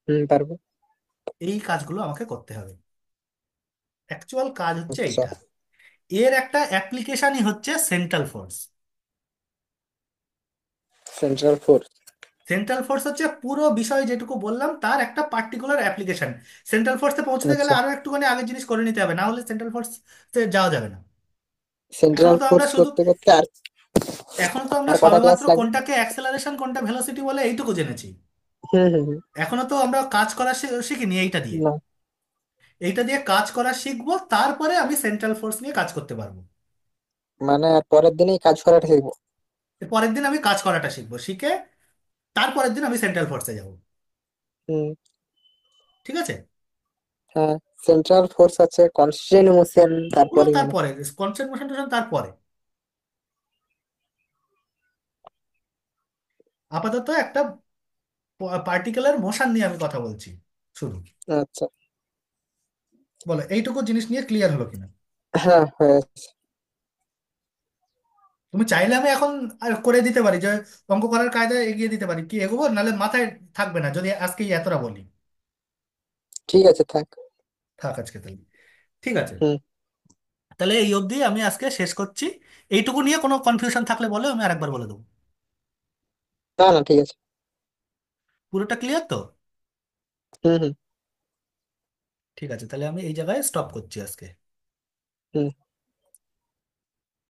হুম। পারবো। এই কাজগুলো আমাকে করতে হবে। অ্যাকচুয়াল কাজ হচ্ছে আচ্ছা। এইটা। এর একটা অ্যাপ্লিকেশনই হচ্ছে central force. Central force. Central force হচ্ছে পুরো বিষয় যেটুকু বললাম তার একটা পার্টিকুলার অ্যাপ্লিকেশন। সেন্ট্রাল ফোর্সে পৌঁছতে গেলে আচ্ছা। আরো একটুখানি আগের জিনিস করে নিতে হবে, না হলে সেন্ট্রাল ফোর্সে যাওয়া যাবে না। এখনো সেন্ট্রাল তো আমরা ফোর্স শুধু করতে করতে আর এখনো তো আমরা আর কটা ক্লাস সবেমাত্র লাগবে? কোনটাকে অ্যাক্সেলারেশন কোনটা ভেলোসিটি বলে এইটুকু জেনেছি। হুম হুম হুম। এখনো তো আমরা কাজ করা শিখিনি এইটা দিয়ে। না। এইটা দিয়ে কাজ করা শিখবো, তারপরে আমি সেন্ট্রাল ফোর্স নিয়ে কাজ করতে পারবো। মানে আর পরের দিনেই কাজ করাটা শিখবো? এর পরের দিন আমি কাজ করাটা শিখবো, শিখে তারপরের দিন আমি সেন্ট্রাল ফোর্সে যাব। হুম। ঠিক আছে? হ্যাঁ। সেন্ট্রাল ফোর্স আছে, কনস্ট্যান্ট মোশন ওগুলো তারপরে মনে তারপরে, কনসেন্ট্রেশন তারপরে। আপাতত একটা পার্টিকুলার মোশন নিয়ে আমি কথা বলছি শুধু। হয়। আচ্ছা। বলো এইটুকু জিনিস নিয়ে ক্লিয়ার হলো কিনা? হ্যাঁ, হয়েছে। তুমি চাইলে আমি এখন আর করে দিতে পারি, যে অঙ্ক করার কায়দায় এগিয়ে দিতে পারি, কি এগোবো নাহলে মাথায় থাকবে না যদি আজকেই এতটা বলি। ঠিক আছে, থাক। থাক আজকে তাহলে। ঠিক আছে, হুম। তাহলে এই অবধি আমি আজকে শেষ করছি। এইটুকু নিয়ে কোনো কনফিউশন থাকলে বলো, আমি আরেকবার বলে দেবো। না না, ঠিক আছে। পুরোটা ক্লিয়ার তো? হুম হুম ঠিক আছে, তাহলে আমি এই জায়গায় স্টপ করছি আজকে। হুম।